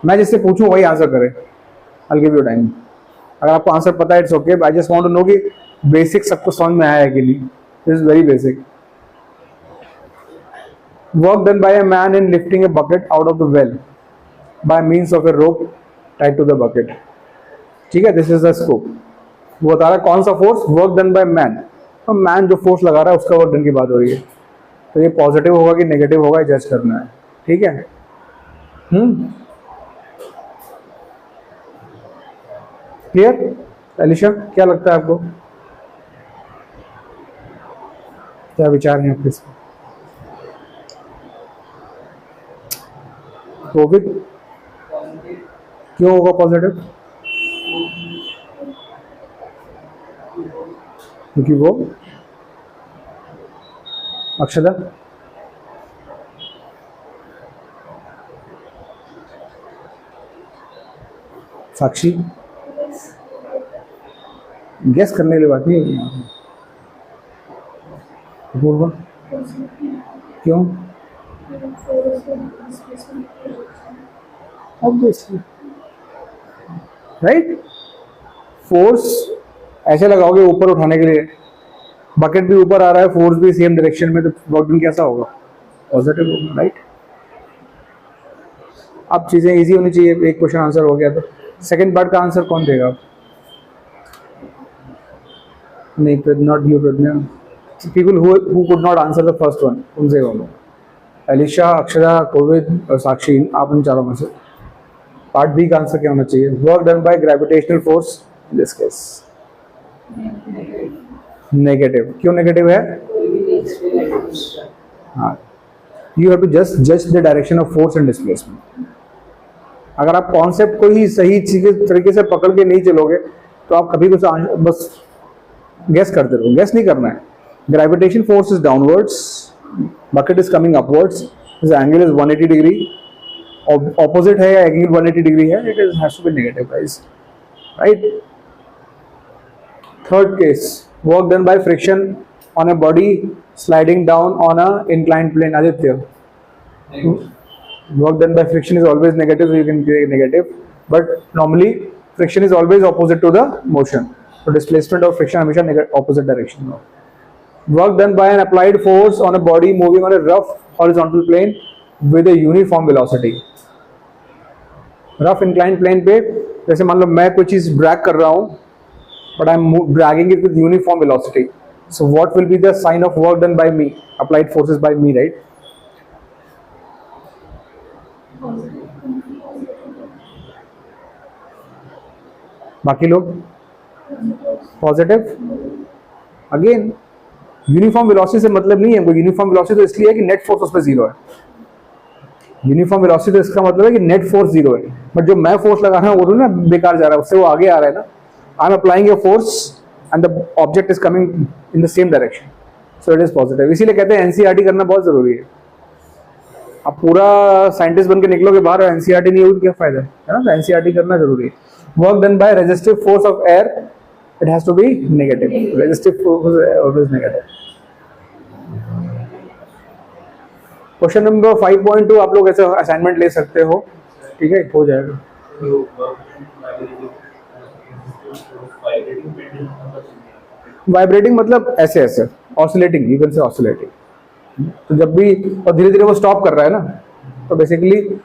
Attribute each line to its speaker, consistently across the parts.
Speaker 1: मैं जिससे पूछूं वही आंसर करे। I give you time. अगर आपको आंसर पता है it's okay, I just want to know कि बेसिक सबको समझ में आया है कि नहीं। This is very basic. Work done by a man in lifting a bucket out of the well by means of a rope tied to the bucket. ठीक है, दिस इज द स्कोप। वो बता रहा है कौन सा force, work done by man. तो man जो फोर्स लगा रहा है उसका वर्क डन की बात हो रही है। तो ये पॉजिटिव होगा कि नेगेटिव होगा जज करना है। ठीक है। क्लियर? अलीशा क्या लगता है आपको, क्या विचार है आपके इसमें? कोविड क्यों होगा पॉजिटिव? क्योंकि वो अक्षदा साक्षी गेस करने वाली बात नहीं है। पूर्वा क्यों? Obviously right. फोर्स ऐसे लगाओगे ऊपर उठाने के लिए, बकेट भी ऊपर आ रहा है, फोर्स भी सेम डायरेक्शन में, तो वर्क डन कैसा होगा? पॉजिटिव होगा, राइट। अब चीजें इजी होनी चाहिए। एक क्वेश्चन आंसर हो गया, तो सेकंड पार्ट का आंसर कौन देगा? नहीं, not you Pragya. People who could not answer the first one, उनसे बोलो। अलीशा, अक्षरा, कोविद और साक्षी, आप इन चारों में से पार्ट बी का आंसर क्या होना चाहिए? Work done by gravitational force in this case negative. क्यों नेगेटिव है? हाँ, यू हैव टू जस्ट जज the direction of force and displacement. अगर आप कॉन्सेप्ट को ही सही तरीके से पकड़ के नहीं चलोगे तो आप कभी कुछ बस गेस करते रहो। गेस नहीं करना है। Gravitation force is downwards, bucket is coming upwards, this angle is 180 degree. Opposite है या एंगल 180 डिग्री है, it is has to be negative guys, right. Third case, work done by friction on a body sliding down on a inclined plane. Aditya, work done by friction is always negative, so you can create negative, but normally friction is always opposite to the motion, so displacement of friction हमेशा opposite direction में। work done by an applied force on a body moving on a rough horizontal plane with a uniform velocity। rough inclined plane पे जैसे मान लो मैं कोई चीज drag कर रहा हूँ, but I'm dragging it with uniform velocity, so what will be the sign of work done by me? applied forces by me, right? बाकी लोग पॉजिटिव। अगेन यूनिफॉर्म वेलोसिटी से मतलब नहीं है। वो यूनिफॉर्म वेलोसिटी तो इसलिए है कि नेट फोर्स उस पर जीरो है। यूनिफॉर्म वेलोसिटी तो इसका मतलब है कि नेट फोर्स जीरो है, बट जो मैं फोर्स लगा रहा हूँ वो तो ना बेकार जा रहा है, उससे वो आगे आ रहा है ना। I am applying a force and the object is coming in the same direction, so it is positive. इसीलिए कहते हैं एनसीईआरटी करना बहुत जरूरी है। आप पूरा साइंटिस्ट बन के निकलोगे बाहर, एनसीईआरटी नहीं होगी क्या फायदा है ना? तो एनसीईआरटी करना जरूरी है। Work done by resistive force of air, it has to be negative. Resistive force always negative. Question number 5.2 आप लोग ऐसे असाइनमेंट ले सकते हो, ठीक है, हो जाएगा। वाइब्रेटिंग मतलब ऐसे ऐसे, oscillating, you can say oscillating. तो जब भी, और धीरे धीरे वो स्टॉप कर रहा है ना, तो बेसिकली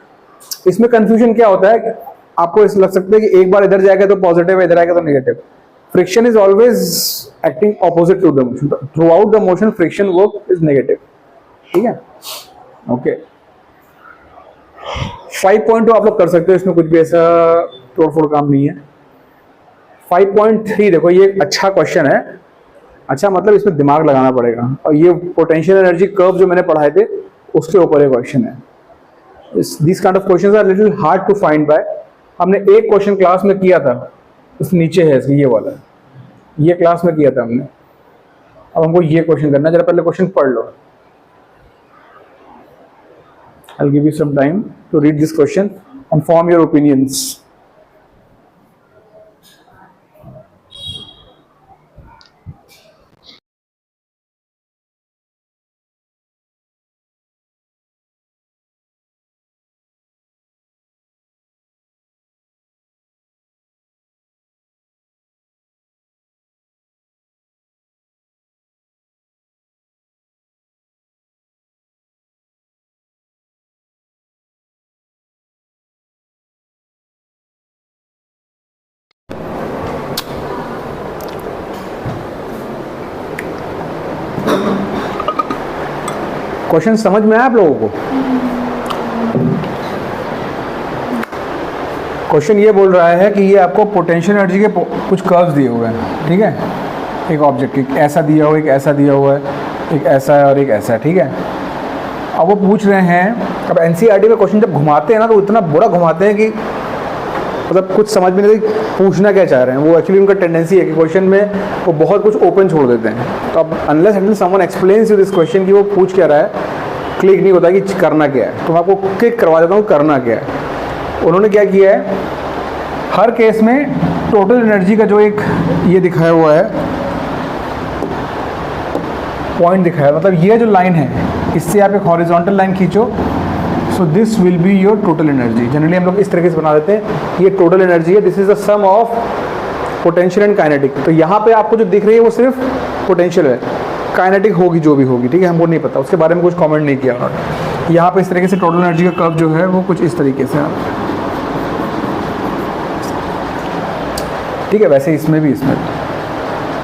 Speaker 1: इसमें कंफ्यूजन क्या होता है, आपको इस लग सकता है कि एक बार इधर जाएगा तो पॉजिटिव है, इधर आएगा तो negative. Friction is always acting opposite to the motion, throughout the motion friction work is negative, ठीक है, ओके। 5.2 आप लोग कर सकते हो, इसमें कुछ भी ऐसा तोड़फोड़ काम नहीं है। 5.3 देखो, ये अच्छा क्वेश्चन है। अच्छा मतलब इसमें दिमाग लगाना पड़ेगा, और ये पोटेंशियल एनर्जी कर्व जो मैंने पढ़ाए थे उसके ऊपर एक क्वेश्चन है। This kind of questions are little hard to find by. हमने एक क्वेश्चन क्लास में किया था, उस नीचे है ये वाला, ये क्लास में किया था हमने। अब हमको ये क्वेश्चन करना है, जरा पहले क्वेश्चन पढ़ लो। I'll give you some time to read this question and form your opinions. Question समझ में आया आप लोगों को? क्वेश्चन ये बोल रहा है कि ये आपको पोटेंशियल एनर्जी के कुछ कर्व्स दिए हुए हैं, ठीक है, एक ऑब्जेक्ट, एक ऐसा दिया हुआ है, एक ऐसा दिया हुआ है, एक ऐसा है और एक ऐसा है, ठीक है। अब वो पूछ रहे हैं, अब एनसीईआरटी में क्वेश्चन जब घुमाते हैं ना तो इतना बुरा घुमाते हैं कि मतलब कुछ समझ में नहीं पूछना क्या चाह रहे हैं। वो एक्चुअली उनका टेंडेंसी है कि क्वेश्चन में वो बहुत कुछ ओपन छोड़ देते हैं। तो अब unless until someone explains you this question कि वो पूछ क्या रहा है, क्लिक नहीं होता कि करना क्या है। तो मैं आपको क्लिक करवा देता हूँ करना क्या है। उन्होंने क्या किया है, हर केस में टोटल एनर्जी का जो एक ये दिखाया हुआ है पॉइंट दिखाया है, मतलब ये जो लाइन है इससे आप एक हॉरिजॉन्टल लाइन खींचो, so this will be your total energy. Generally हम लोग इस तरीके से बना देते हैं, ये टोटल एनर्जी है, this is the sum of potential and kinetic. तो यहाँ पे आपको जो दिख रही है वो सिर्फ पोटेंशियल है, काइनेटिक होगी जो भी होगी, ठीक है, हमको नहीं पता, उसके बारे में कुछ कमेंट नहीं किया उन्होंने। यहाँ पे इस तरीके से टोटल एनर्जी का कर्व जो है वो कुछ इस तरीके से, ठीक है, वैसे इसमें भी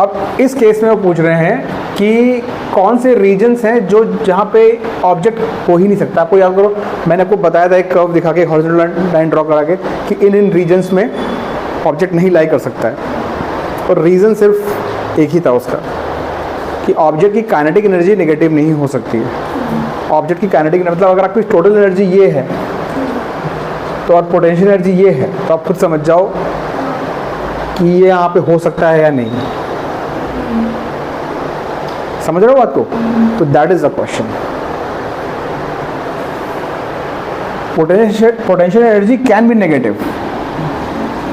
Speaker 1: अब इस केस में वो पूछ रहे हैं कि कौन से रीजन्स हैं जो जहाँ पे ऑब्जेक्ट हो ही नहीं सकता। आपको याद करो, मैंने आपको बताया था एक कर्व दिखा के, हॉरिजॉन्टल लाइन ड्रॉ करा के, कि इन रीजन्स में ऑब्जेक्ट नहीं लाई कर सकता है। और रीज़न सिर्फ एक ही था उसका, कि ऑब्जेक्ट की काइनेटिक एनर्जी नेगेटिव नहीं हो सकती है। ऑब्जेक्ट की काइनेटिक मतलब अगर आपकी टोटल एनर्जी ये है तो और पोटेंशियल एनर्जी ये है, तो आप खुद समझ जाओ कि ये यहाँ पे हो सकता है या नहीं। समझ रहे हो बात को? तो that is the question. Potential energy can be negative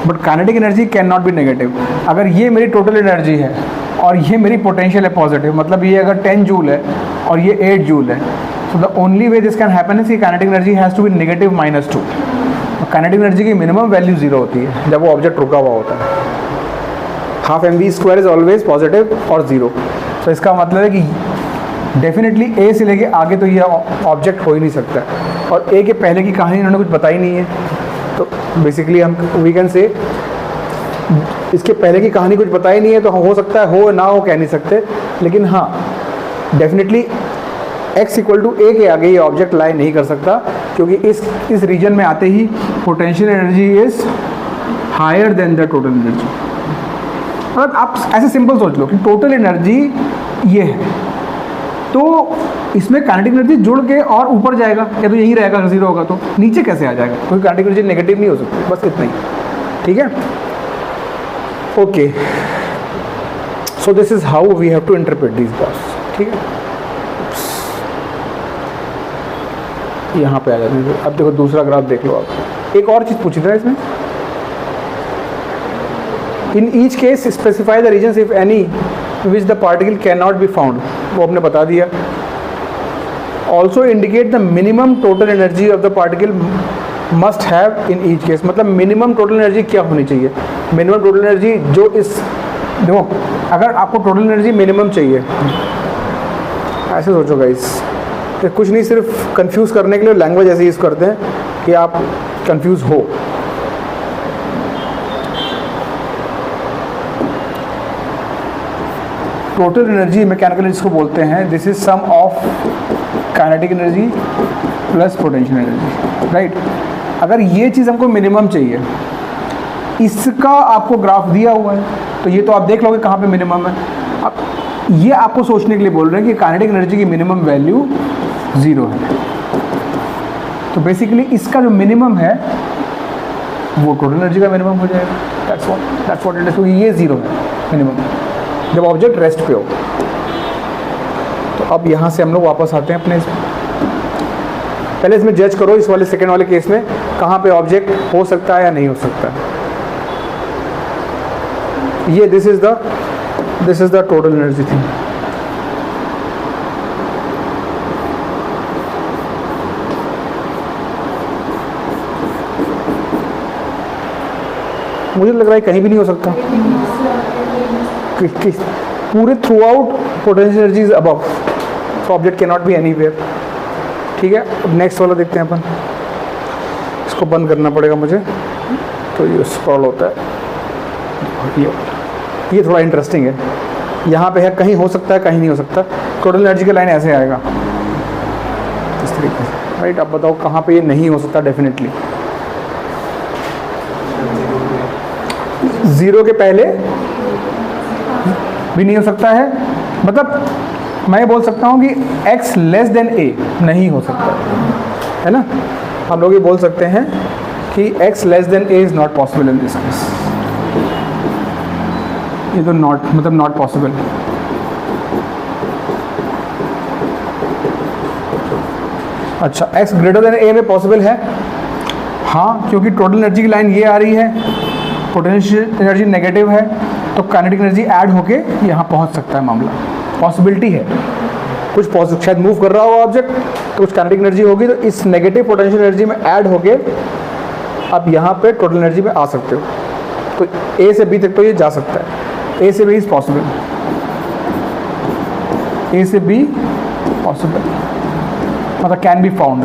Speaker 1: but kinetic energy can not B negative. अगर ये मेरी टोटल एनर्जी है और ये मेरी पोटेंशियल है पॉजिटिव, मतलब ये अगर 10 जूल है और ये 8 जूल है, so the only way this can happen is कि kinetic energy has to be negative -2। Kinetic energy की मिनिमम वैल्यू 0 होती है जब वो ऑब्जेक्ट रुका हुआ होता है। Half mv² is always positive और 0। तो इसका मतलब है कि डेफिनेटली ए से लेके आगे तो ये ऑब्जेक्ट हो ही नहीं सकता, और ए के पहले की कहानी इन्होंने कुछ बताई नहीं है। तो बेसिकली हम वी कैन से इसके पहले की कहानी कुछ बताई नहीं है, तो हो सकता है हो ना हो, कह नहीं सकते। लेकिन हाँ, डेफिनेटली x = a के आगे ये ऑब्जेक्ट लाई नहीं कर सकता, क्योंकि इस रीजन में आते ही potential energy is higher than the total energy. मतलब आप ऐसे सिंपल सोच लो कि टोटल एनर्जी ये है, तो इसमें काइनेटिक एनर्जी जुड़ के और ऊपर जाएगा, या तो यहीं रहेगा, 0 होगा तो नीचे कैसे आ जाएगा, क्योंकि काइनेटिक एनर्जी नेगेटिव नहीं हो सकती। बस इतना ही, ठीक है, okay. So this is how we have to interpret this boss, ठीक है। यहाँ पे आ जाते हैं। अब देखो दूसरा ग्राफ देख लो आप। एक और चीज़ पूछी था इसमें, in each case specify the regions if any which the particle can not be found, वो हमने बता दिया। Also indicate the minimum total energy of the particle must have in each case, मतलब मिनिमम टोटल एनर्जी क्या होनी चाहिए। Minimum total energy जो इस, देखो अगर आपको टोटल एनर्जी मिनिमम चाहिए, ऐसे सोचो गाइस, तो कुछ नहीं, सिर्फ कंफ्यूज करने के लिए लैंग्वेज ऐसे यूज़ करते हैं कि आप कंफ्यूज हो। टोटल एनर्जी मैकेनिकल जिसको बोलते हैं, this is sum of kinetic energy plus potential energy, right. अगर ये चीज़ हमको मिनिमम चाहिए, इसका आपको ग्राफ दिया हुआ है, तो ये तो आप देख लोगे कहाँ पे मिनिमम है। अब ये आपको सोचने के लिए बोल रहे हैं कि काइनेटिक एनर्जी की मिनिमम वैल्यू 0 है। तो बेसिकली इसका जो मिनिमम है वो टोटल एनर्जी का मिनिमम हो जाएगा। That's what it is. तो ये 0 है मिनिमम जब ऑब्जेक्ट रेस्ट पे हो। तो अब यहाँ से हम लोग वापस आते हैं अपने पहले इसमें जज करो, इस वाले सेकेंड वाले केस में कहाँ पे ऑब्जेक्ट हो सकता है या नहीं हो सकता है। ये this is the total energy थी। मुझे लग रहा है कहीं भी नहीं हो सकता, पूरे through out potential energy is above, so object can not B anywhere, ठीक है। अब नेक्स्ट वाला देखते हैं अपन, इसको बंद करना पड़ेगा मुझे, तो ये स्क्रॉल होता है। ये थोड़ा इंटरेस्टिंग है, यहाँ पे है कहीं हो सकता है कहीं नहीं हो सकता। टोटल एनर्जी का लाइन ऐसे आएगा, तरीके से, राइट। अब बताओ कहाँ पे ये नहीं हो सकता डेफिनेटली? 0 के पहले भी नहीं हो सकता है, मतलब मैं बोल सकता हूँ कि x लेस देन a नहीं हो सकता है ना। हम लोग ये बोल सकते हैं कि x less than a is not possible in this case. ये तो नॉट पॉसिबल। अच्छा, x ग्रेटर देन a में पॉसिबल है, हाँ, क्योंकि टोटल एनर्जी की लाइन ये आ रही है, पोटेंशियल एनर्जी नेगेटिव है, तो काइनेटिक एनर्जी ऐड होके यहाँ पहुँच सकता है मामला, पॉसिबिलिटी है। कुछ शायद मूव कर रहा हो ऑब्जेक्ट, तो कुछ काइनेटिक एनर्जी होगी, तो इस नेगेटिव पोटेंशियल एनर्जी में ऐड होके आप यहाँ पे टोटल एनर्जी में आ सकते हो। तो A से B तक तो ये जा सकता है, A से B इज़ पॉसिबल, A से B पॉसिबल, मतलब कैन बी फाउंड।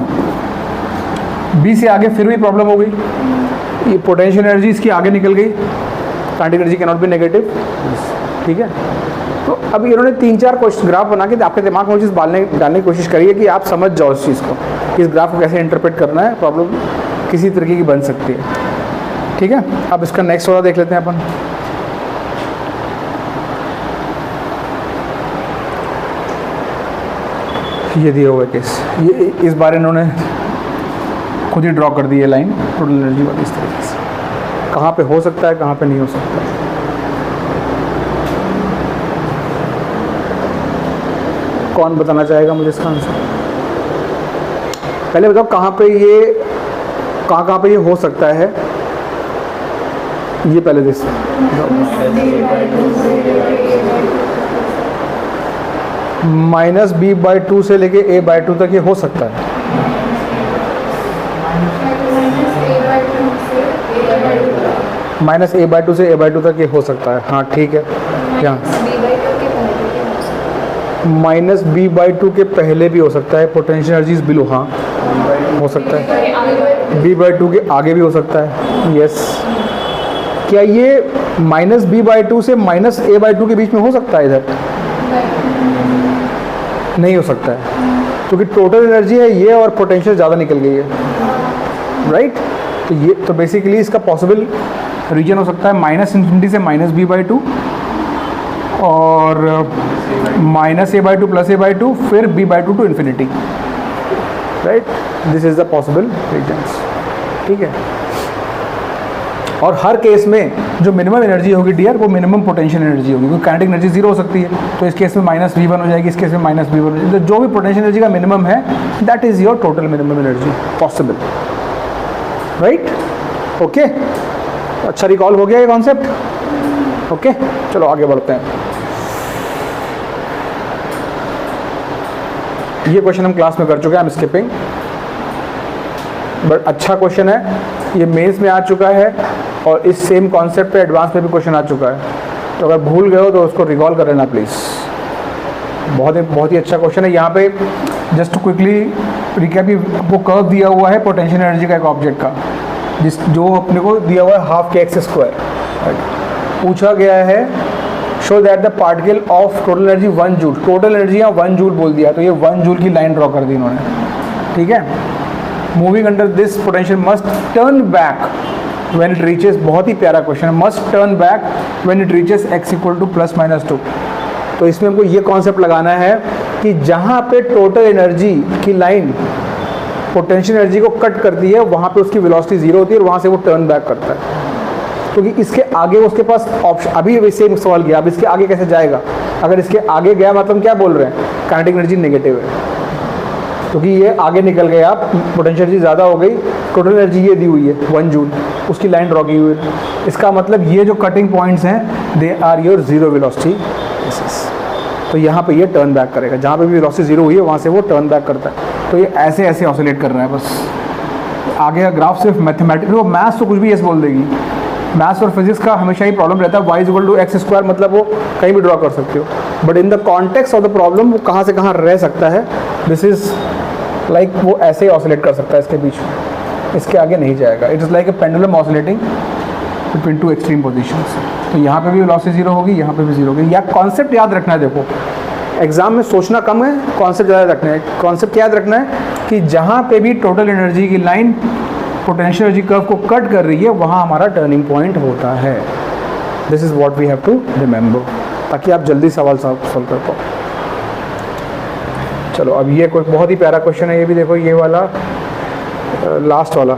Speaker 1: B से आगे फिर भी प्रॉब्लम हो गई, ये पोटेंशियल एनर्जी इसकी आगे निकल गई, kinetic energy can not B negative, ठीक है। तो अब इन्होंने 3-4 क्वेश्चन ग्राफ बना के आपके दिमाग में वो चीज़ डालने की कोशिश करी है कि आप समझ जाओ इस चीज़ को, इस ग्राफ को कैसे इंटरप्रेट करना है, प्रॉब्लम किसी तरीके की बन सकती है, ठीक है। अब इसका नेक्स्ट वाला देख लेते हैं अपन। ये दिया हुआ केस, ये इस बार इन्होंने खुद ही ड्रॉ कर दी है लाइन टोटल एनर्जी वाली, इस तरीके से कहाँ पे हो सकता है, कहाँ पे नहीं हो सकता है। कौन बताना चाहेगा मुझे इसका आंसर? पहले बताओ कहाँ पे ये हो सकता है, ये पहले देख -b/2 से लेके a/2 तक ये हो सकता है। -a/2 से a/2 तक ये हो सकता है, हाँ ठीक है। क्या -b/2 के पहले भी हो सकता है, पोटेंशियल एनर्जी बिलो, हाँ हो सकता है। b/2 के आगे भी हो सकता है, यस। क्या ये -b/2 से -a/2 के बीच में हो सकता है? इधर नहीं हो सकता है, क्योंकि टोटल एनर्जी है ये और पोटेंशियल ज़्यादा निकल गई है, राइट। तो ये तो बेसिकली इसका पॉसिबल रीजन हो सकता है -∞ से -b/2 और -a/2 + a/2 फिर b/2 to infinity, right. This is the possible regions, ठीक है। और हर केस में जो मिनिमम एनर्जी होगी डियर, वो मिनिमम पोटेंशियल एनर्जी होगी, क्योंकि काइनेटिक एनर्जी 0 हो सकती है, तो इस केस में -v1 हो जाएगी, इस केस में -v1 हो जाएगी। तो जो भी पोटेंशियल एनर्जी का मिनिमम है, that is your total minimum energy possible, right. Okay, अच्छा रिकॉल हो गया ये कॉन्सेप्ट। ओके, चलो आगे बढ़ते हैं। ये क्वेश्चन हम क्लास में कर चुके हैं, आई एम स्किपिंग, बट अच्छा क्वेश्चन है, ये मेंस में आ चुका है और इस सेम कॉन्सेप्ट पे एडवांस में भी क्वेश्चन आ चुका है, तो अगर भूल गए हो तो उसको रिकॉल कर लेना प्लीज़। बहुत ही अच्छा क्वेश्चन है। यहाँ पे जस्ट क्विकली रिकैप, आपको कर्व दिया हुआ है पोटेंशियल एनर्जी का एक ऑब्जेक्ट का, जो अपने को दिया हुआ है ½ kx², पूछा गया है show that the particle of total energy 1 joule, total energy यहाँ 1 जूल बोल दिया, तो ये 1 जूल की लाइन ड्रॉ कर दी इन्होंने, ठीक है। Moving under this potential must turn back when it reaches, बहुत ही प्यारा क्वेश्चन है, must turn back when it reaches x = +-2। तो इसमें हमको ये कॉन्सेप्ट लगाना है कि जहाँ पे टोटल एनर्जी की लाइन पोटेंशियल एनर्जी को कट करती है, वहाँ पे उसकी वेलोसिटी 0 होती है और वहाँ से वो टर्न बैक करता है, क्योंकि इसके आगे उसके पास ऑप्शन, अभी वैसे सवाल किया, अब इसके आगे कैसे जाएगा? अगर इसके आगे गया मतलब क्या बोल रहे हैं, काइनेटिक एनर्जी नेगेटिव है, क्योंकि ये आगे निकल गया, पोटेंशियल एनर्जी ज़्यादा हो गई, टोटल एनर्जी ये दी हुई है 1 जूल, उसकी लाइन ड्रॉ की हुई है। इसका मतलब ये जो कटिंग पॉइंट्स हैं, they are your 0 velocity cases. तो यहाँ पे ये टर्न बैक करेगा, जहाँ पे भी वेलोसिटी 0 हुई है वहाँ से वो टर्न बैक करता है। तो ये ऐसे ऐसे ऑसिलेट कर रहा है बस। आगे का ग्राफ सिर्फ मैथमेटिक्स, वो मैथ्स तो कुछ भी ऐसे बोल देगी, मैथ्स और फिजिक्स का हमेशा ही प्रॉब्लम रहता है, y = x², मतलब वो कहीं भी ड्रॉ कर सकते हो, but in the context of the problem वो कहाँ से कहाँ रह सकता है, दिस इज लाइक वो ऐसे ही ऑसिलेट कर सकता है इसके बीच में, इसके आगे नहीं जाएगा। It is like a pendulum oscillating between 2 extreme positions. तो यहाँ पे भी वेलोसिटी 0 होगी, यहाँ पे भी 0 होगी। या कॉन्सेप्ट याद रखना है, देखो एग्जाम में सोचना कम है, कॉन्सेप्ट ज़्यादा रखना है। कॉन्सेप्ट क्या याद रखना है कि जहाँ पे भी टोटल एनर्जी की लाइन पोटेंशियल एनर्जी कर्व को कट कर रही है वहाँ हमारा टर्निंग पॉइंट होता है। This is what we have to remember, ताकि आप जल्दी सवाल सॉल्व कर पाओ। चलो अब ये कोई बहुत ही प्यारा क्वेश्चन है, ये भी देखो, ये वाला लास्ट वाला।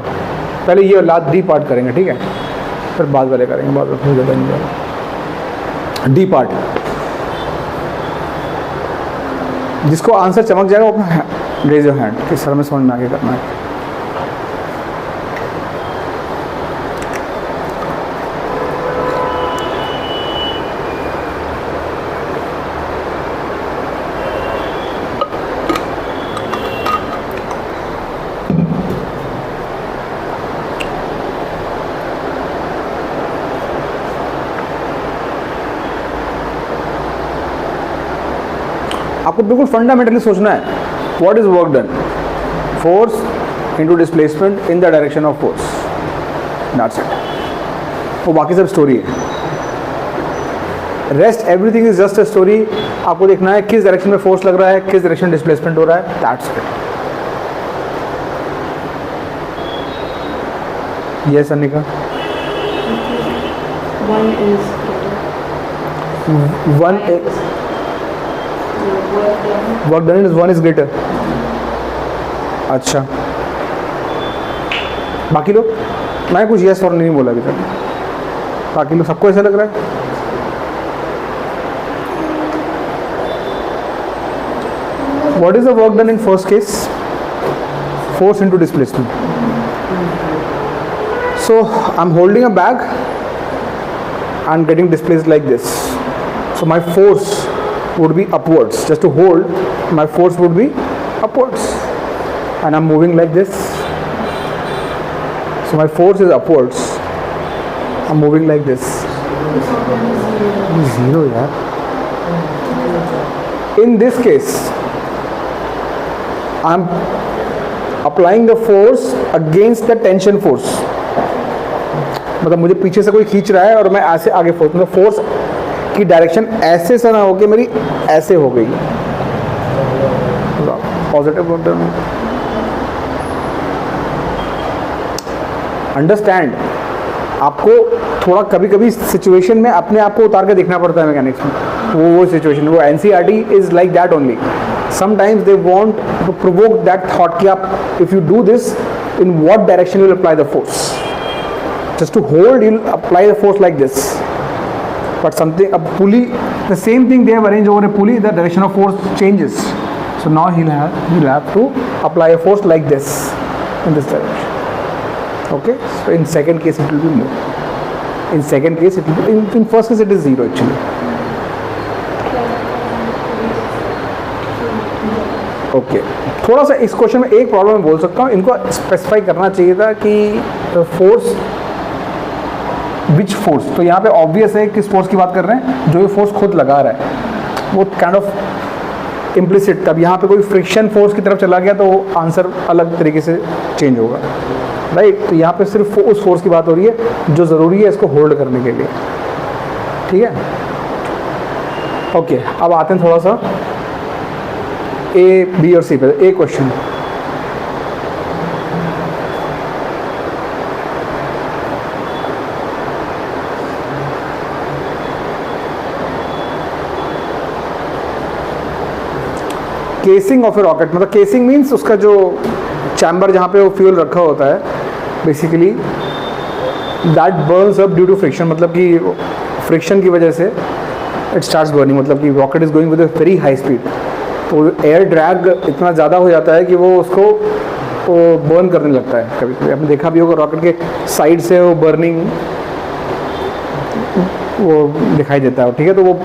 Speaker 1: पहले ये लास्ट डी पार्ट करेंगे, ठीक है, फिर बाद वाले करेंगे, बाद में ज़्यादा नहीं। डी पार्ट, जिसको आंसर चमक जाएगा वो अपना रेज योर हैंड कि सर में समझ में आगे करना है। आपको बिल्कुल फंडामेंटली सोचना है, what is work done, force into displacement in the direction of force, that's it. वो बाकी सब स्टोरी है, rest everything is just a story. आपको देखना है किस डायरेक्शन में फोर्स लग रहा है, किस डायरेक्शन डिस्प्लेसमेंट हो रहा है, that's it. Yes Anika, one work done is one is greater. अच्छा, बाकी लोग, मैं कुछ यस और नहीं बोला अभी तक, बाकी लोग सबको ऐसा लग रहा है? What is the work done in first case? Force into displacement. So I am holding a bag and getting displaced like this, so my force would be upwards. Just to hold, my force would be upwards, and I'm moving like this, so my force is upwards, I'm moving like this. Zero yaar. In this case I'm applying the force against the tension force. मतलब मुझे पीछे से कोई खींच रहा है और मैं ऐसे आगे फोर्स, मतलब फोर्स की डायरेक्शन ऐसे से ना होके मेरी ऐसे हो गई। Positive understand. आपको थोड़ा कभी कभी सिचुएशन में अपने आप को उतार के देखना पड़ता है मैकेनिक्स में, वो सिचुएशन, वो NCERT is like that only. Sometimes they want to provoke that thought कि आप if you do this in what direction you will apply the force. Just to hold, you'll apply the force like this. But something, a pulley, the same thing they have arranged over a pulley, the direction of force changes. So now he'll have to apply a force like this, in this direction. Okay? So in second case it will be more. In second case it will be, in first case it is zero actually. Okay थोड़ा सा इस question में एक problem मैं बोल सकता हूँ, इनको स्पेसिफाई करना चाहिए था कि फोर्स विच फोर्स। तो यहाँ पे ऑब्वियस है किस फोर्स की बात कर रहे हैं, जो ये फोर्स खुद लगा रहा है, वो काइंड ऑफ इम्प्लिसिट। तब यहाँ पे कोई फ्रिक्शन फोर्स की तरफ चला गया तो आंसर अलग तरीके से चेंज होगा, राइट। तो यहाँ पे सिर्फ उस फोर्स की बात हो रही है जो ज़रूरी है इसको होल्ड करने के लिए, ठीक है। ओके अब आते हैं थोड़ा सा ए बी और सी पे। A question, casing of a rocket, मतलब केसिंग मीन्स उसका जो चैम्बर जहाँ पे वो फ्यूल रखा होता है, basically that burns up due to friction, मतलब कि फ्रिक्शन की वजह से इट स्टार्ट्स बर्निंग, मतलब कि rocket is going with a very high speed, तो एयर ड्रैग इतना ज़्यादा हो जाता है कि वो उसको बर्न करने लगता है। कभी कभी आपने देखा भी होगा रॉकेट के साइड से वो बर्निंग वो दिखाई देता है, ठीक है। तो वो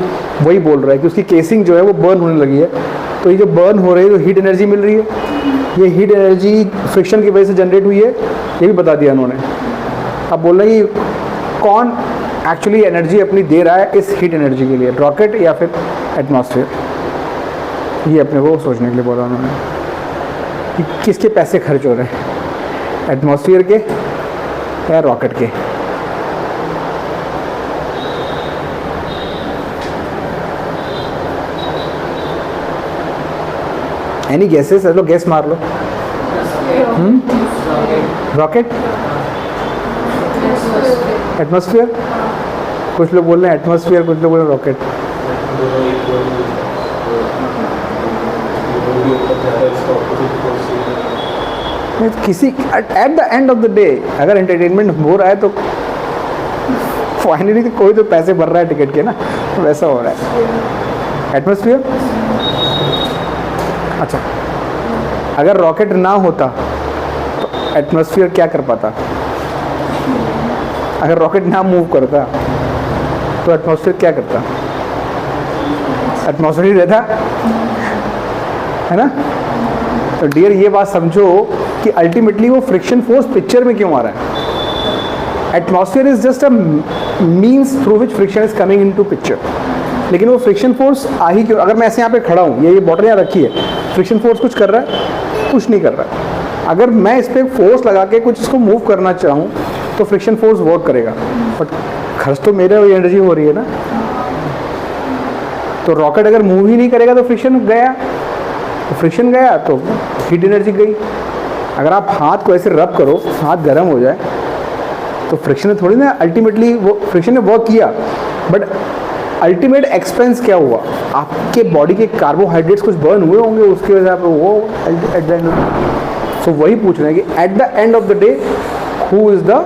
Speaker 1: वही बोल रहा है कि उसकी केसिंग जो है वो बर्न होने लगी है। तो ये जो बर्न हो रही है, जो हीट एनर्जी मिल रही है, ये हीट एनर्जी फ्रिक्शन की वजह से जनरेट हुई है, ये भी बता दिया उन्होंने। अब बोल रहे हैं कि कौन एक्चुअली एनर्जी अपनी दे रहा है इस हीट एनर्जी के लिए, रॉकेट या फिर एटमॉस्फेयर। ये अपने को सोचने के लिए बोला उन्होंने कि किसके पैसे खर्च हो रहे हैं, एटमॉस्फेयर के या रॉकेट के। Any gases? चलो गैस मार लो। रॉकेट, एटमॉस्फेयर, कुछ लोग बोल रहे हैं एटमॉस्फेयर, कुछ लोग बोल रहे हैं रॉकेट। किसी at the end of the day अगर एंटरटेनमेंट हो रहा है तो फाइनली तो कोई तो पैसे भर रहा है टिकट के ना, तो वैसा हो रहा है। एटमॉस्फेयर, अच्छा अगर रॉकेट ना होता तो एटमॉस्फेयर क्या कर पाता? अगर रॉकेट ना मूव करता तो एटमॉस्फेयर क्या करता? एटमॉस्फेयर ही रहता, है ना? तो डियर ये बात समझो कि अल्टीमेटली वो फ्रिक्शन फोर्स पिक्चर में क्यों आ रहा है। Atmosphere is just a means through which friction is coming into picture, लेकिन वो फ्रिक्शन फोर्स आ ही क्यों? अगर मैं ऐसे यहाँ पे खड़ा हूँ, ये बॉटल यहाँ रखी है, फ्रिक्शन फोर्स कुछ कर रहा है? कुछ नहीं कर रहा है। अगर मैं इस पर फोर्स लगा के कुछ इसको मूव करना चाहूँ तो फ्रिक्शन फोर्स वर्क करेगा, बट खर्च तो मेरे एनर्जी हो रही है ना। तो रॉकेट अगर मूव ही नहीं करेगा तो फ्रिक्शन गया, तो फ्रिक्शन गया तो हीट एनर्जी गई। अगर आप हाथ को ऐसे रब करो, हाथ गर्म हो जाए, तो फ्रिक्शन थोड़ी ना अल्टीमेटली वो फ्रिक्शन ने वर्क किया, बट अल्टीमेट एक्सपेंस क्या हुआ? आपके बॉडी के कार्बोहाइड्रेट्स कुछ बर्न हुए होंगे, उसकी वजह से वो एट द एंड। सो वही पूछ रहे हैं कि at the end of the day who is the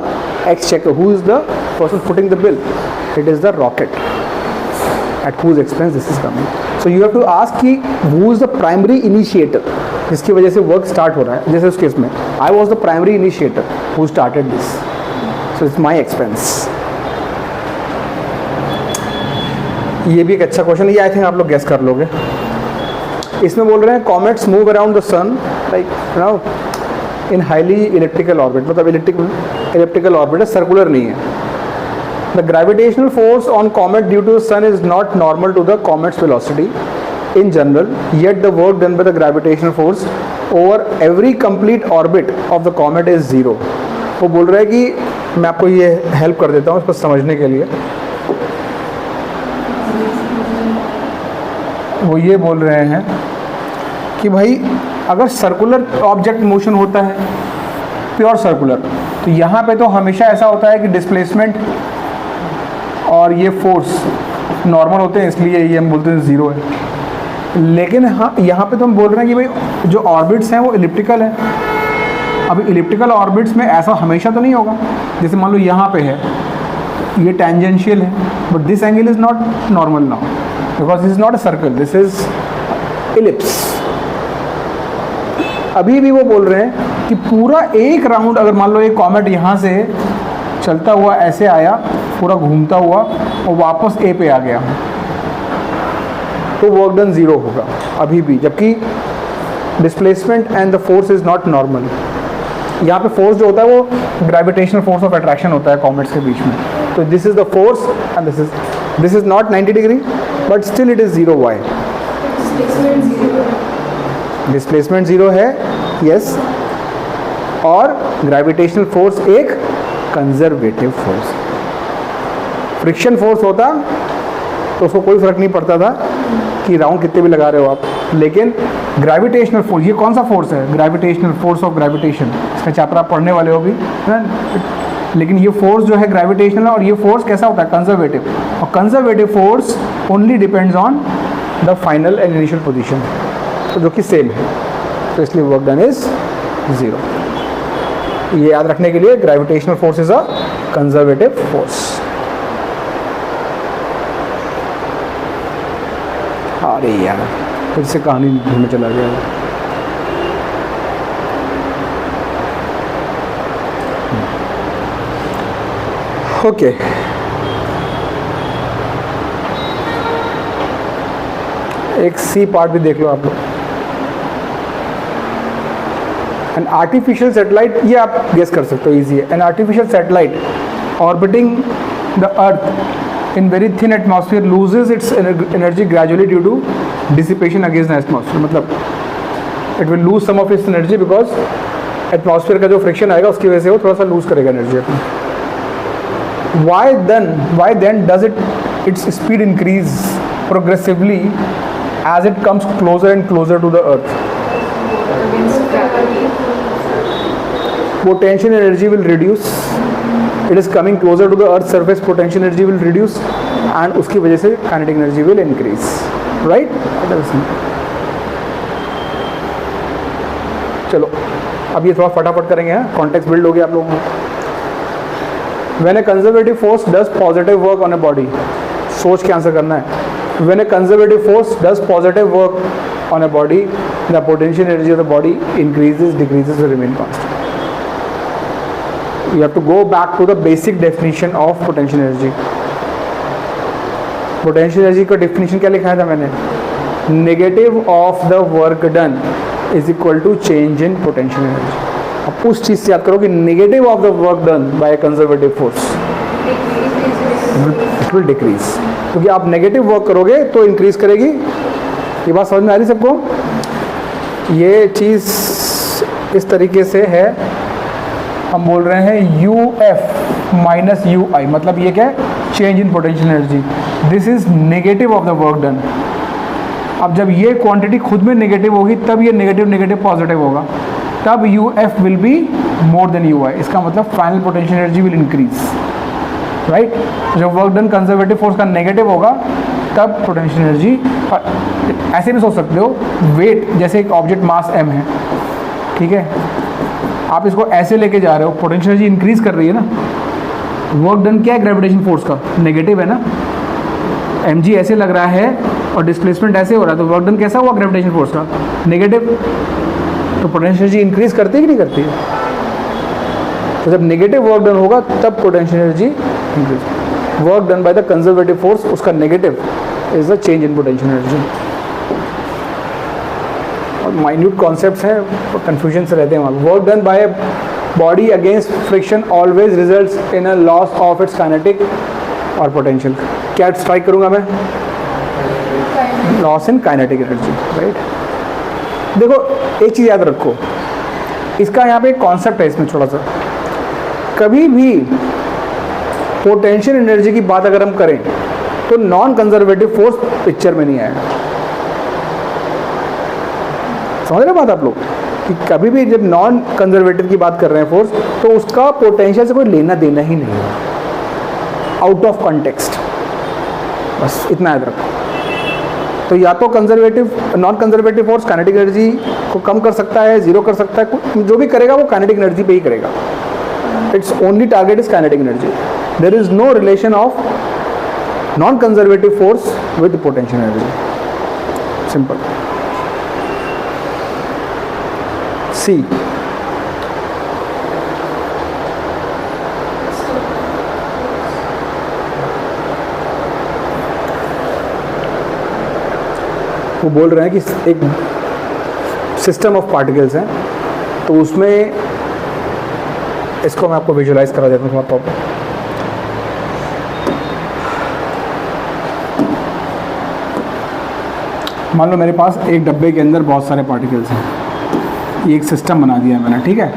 Speaker 1: exchequer, who is the person footing the bill? It is the rocket at whose expense this is coming. So you have to ask कि who is the primary initiator जिसकी वजह से work start हो रहा है। जैसे उस case में I was the primary initiator who started this, so it's my expense. ये भी एक अच्छा क्वेश्चन है, ये आई थिंक आप लोग गेस कर लोगे। इसमें बोल रहे हैं comets move around the sun like now in highly elliptical orbit, मतलब इलेप्टिकल ऑर्बिट है, सर्कुलर नहीं है। The gravitational force on comet due to the sun is not normal to the comet's velocity in general, yet the work done by the gravitational force over every complete orbit of the comet is zero. वो बोल रहा है कि मैं आपको ये help कर देता हूँ इसको समझने के लिए। वो ये बोल रहे हैं कि भाई अगर सर्कुलर ऑब्जेक्ट मोशन होता है, प्योर सर्कुलर, तो यहाँ पे तो हमेशा ऐसा होता है कि डिस्प्लेसमेंट और ये फोर्स नॉर्मल होते हैं, इसलिए ये हम बोलते हैं ज़ीरो है। लेकिन हाँ यहाँ पे तो हम बोल रहे हैं कि भाई जो ऑर्बिट्स हैं वो इलिप्टिकल है। अब इलिप्टिकल ऑर्बिट्स में ऐसा हमेशा तो नहीं होगा, जैसे मान लो यहाँ पे है, ये टेंजेंशियल है, but this angle is not normal now because this is not a circle, this is ellipse. अभी भी वो बोल रहे हैं कि पूरा एक राउंड, अगर मान लो एक कॉमेट यहाँ से चलता हुआ ऐसे आया, पूरा घूमता हुआ और वापस ए पे आ गया, तो वर्क डन ज़ीरो होगा अभी भी, जबकि displacement and the force is not normal. यहाँ पे फोर्स जो होता है वो ग्रेविटेशनल फोर्स ऑफ अट्रैक्शन होता है कॉमेट्स के बीच में। तो this is the force and this is not 90 degree but still it is zero. Why? Displacement zero है, यस, और ग्रेविटेशनल फोर्स एक कंजर्वेटिव फोर्स। फ्रिक्शन फोर्स होता तो उसको कोई फर्क नहीं पड़ता था कि राउंड कितने भी लगा रहे हो आप, लेकिन ग्रेविटेशनल फोर्स, ये कौन सा फोर्स है? ग्रेविटेशनल फोर्स ऑफ ग्रेविटेशन, इसका चैप्टर आप पढ़ने वाले हो भी, लेकिन ये फोर्स जो है ग्रेविटेशनल, और ये फोर्स कैसा होता है? कंजर्वेटिव। और conservative force only depends on the final and initial position, तो जो कि सेम है, तो इसलिए वर्क डन इज ज़ीरो। ये याद रखने के लिए gravitational force is a conservative force. अरे यार फिर से कहानी में चला गया। ओके, एक सी पार्ट भी देख लो आप लोग। एन आर्टिफिशियल सैटेलाइट, ये आप गेस कर सकते हो, इजी है। An artificial satellite orbiting the earth in very thin atmosphere loses its energy gradually due to dissipation against the atmosphere, मतलब it will lose some of its energy because atmosphere का जो friction आएगा उसकी वजह से वो थोड़ा सा lose करेगा energy अपनी। Why then does its speed increase progressively as it comes closer and closer to the earth?
Speaker 2: against gravity.
Speaker 1: Potential energy will reduce. It is coming closer to the earth surface, potential energy will reduce and उसकी वजह से kinetic energy will increase, right? चलो अब ये थोड़ा फटाफट करेंगे, context build हो गया आप लोगों को. When a conservative force does positive work on a body, सोच के आंसर करना है. When a conservative force does positive work on a body, the potential energy of the body increases, decreases, or remain constant. You have to go back to the basic definition of potential energy. Potential energy का definition क्या लिखा था मैंने? Negative of the work done is equal to change in potential energy. अब उस चीज़ से याद करो कि negative of the work done by a conservative force it will decrease. क्योंकि आप negative work करोगे तो increase करेगी. ये बात समझ में आ रही सबको? ये चीज़ इस तरीके से है, हम बोल रहे हैं UF माइनस UI, मतलब ये क्या है? Change in potential energy. This is negative of the work done. अब जब ये क्वांटिटी खुद में नेगेटिव होगी तब ये नेगेटिव नेगेटिव पॉजिटिव होगा, तब UF will be more than UI. इसका मतलब final potential energy will increase, right? जब वर्क डन कंजर्वेटिव फोर्स का नेगेटिव होगा तब पोटेंशियल एनर्जी. ऐसे भी सोच सकते हो, वेट जैसे एक ऑब्जेक्ट मास m है, ठीक है, आप इसको ऐसे लेके जा रहे हो, पोटेंशियल एनर्जी इंक्रीज कर रही है ना. वर्क डन क्या है ग्रेविटेशन फोर्स का? नेगेटिव है ना. mg ऐसे लग रहा है और डिस्प्लेसमेंट ऐसे हो रहा है, तो वर्क डन कैसा हुआ ग्रेविटेशन फोर्स का? नेगेटिव. तो पोटेंशियल एनर्जी इंक्रीज करती है कि नहीं करती है? तो जब नेगेटिव वर्क डन होगा तब potential energy increase. Work done by the conservative force, उसका negative is the change in potential energy. और माइन्यूट कॉन्सेप्ट्स हैं, कंफ्यूजन से रहते हैं वहाँ. Work done by body against friction always results in a loss of its kinetic और potential. क्या strike करूँगा मैं? Loss in kinetic energy, right? देखो एक चीज़ याद रखो, इसका यहाँ पे एक कॉन्सेप्ट है इसमें छोटा सा. कभी भी पोटेंशियल एनर्जी की बात अगर हम करें तो नॉन कंजर्वेटिव फोर्स पिक्चर में नहीं आएगा. समझ रहे बात आप लोग? कि कभी भी जब नॉन कंजर्वेटिव की बात कर रहे हैं फोर्स, तो उसका पोटेंशियल से कोई लेना देना ही नहीं है, आउट ऑफ कॉन्टेक्स्ट. बस इतना याद रखो. तो या तो conservative non conservative force kinetic energy को कम कर सकता है, जीरो कर सकता है, जो भी करेगा वो काइनेटिक एनर्जी पे ही करेगा. Its only target is kinetic energy. There is no relation of non conservative force with potential energy. Simple. See वो बोल रहे हैं कि एक सिस्टम ऑफ पार्टिकल्स हैं, तो उसमें इसको मैं आपको विजुलाइज करा देता हूँ थोड़ा प्रॉपर. मान लो मेरे पास एक डब्बे के अंदर बहुत सारे पार्टिकल्स हैं. ये एक सिस्टम बना दिया है मैंने, ठीक है?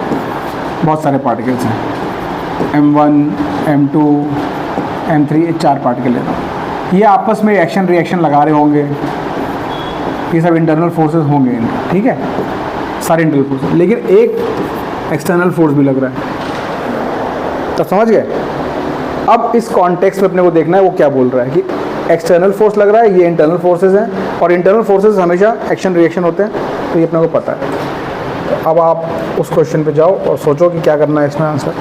Speaker 1: बहुत सारे पार्टिकल्स हैं, M1, M2, M3, ये 4 पार्टिकल लेता हूँ. ये आपस में एक्शन रिएक्शन लगा रहे होंगे, ये सब इंटरनल फोर्सेस होंगे, ठीक है, सारे इंटरनल फोर्सेस. लेकिन एक एक्सटर्नल फोर्स भी लग रहा है. तो समझ गए? अब इस कॉन्टेक्स्ट में अपने को देखना है वो क्या बोल रहा है कि एक्सटर्नल फोर्स लग रहा है, ये इंटरनल फोर्सेस हैं, और इंटरनल फोर्सेस हमेशा एक्शन रिएक्शन होते हैं, तो ये अपने को पता है. तो अब आप उस क्वेश्चन पे जाओ और सोचो कि क्या करना है इसमें answer.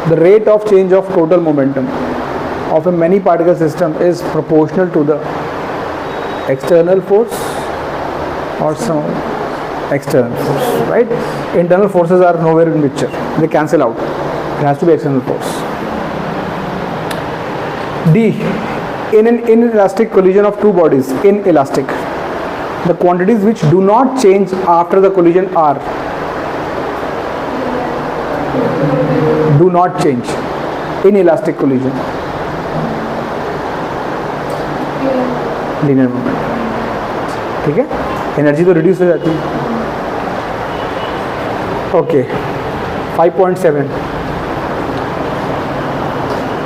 Speaker 1: The rate of change of total momentum of a many particle system is proportional to the external force or some external force, right? Internal forces are nowhere in picture, they cancel out. It has to be external force. D, in an inelastic collision of two bodies, inelastic, the quantities which do not change after the collision are do not change. Inelastic collision, linear movement, ठीक है? Energy तो reduce हो जाती है. Okay, 5.7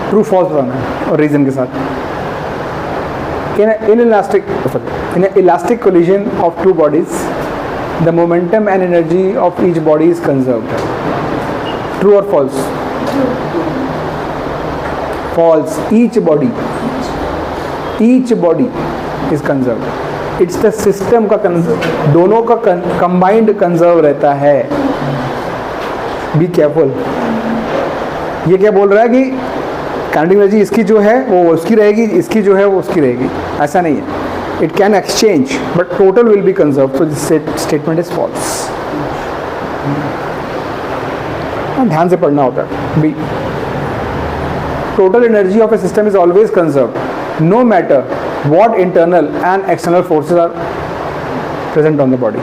Speaker 1: true false बताना है और reason के साथ. in an elastic collision of two bodies, the momentum and energy of each body is conserved. True or false? False. Each body is conserved. It's the system का दोनों का combined conserve रहता है. Be careful. ये क्या बोल रहा है कि काइनेटिक एनर्जी इसकी जो है वो उसकी रहेगी, इसकी जो है वो उसकी रहेगी, ऐसा नहीं है. It can exchange but total will be conserve. So this statement is false. ध्यान से पढ़ना होता है. B, total energy of a system is always conserve no matter what internal and external forces are present on the body.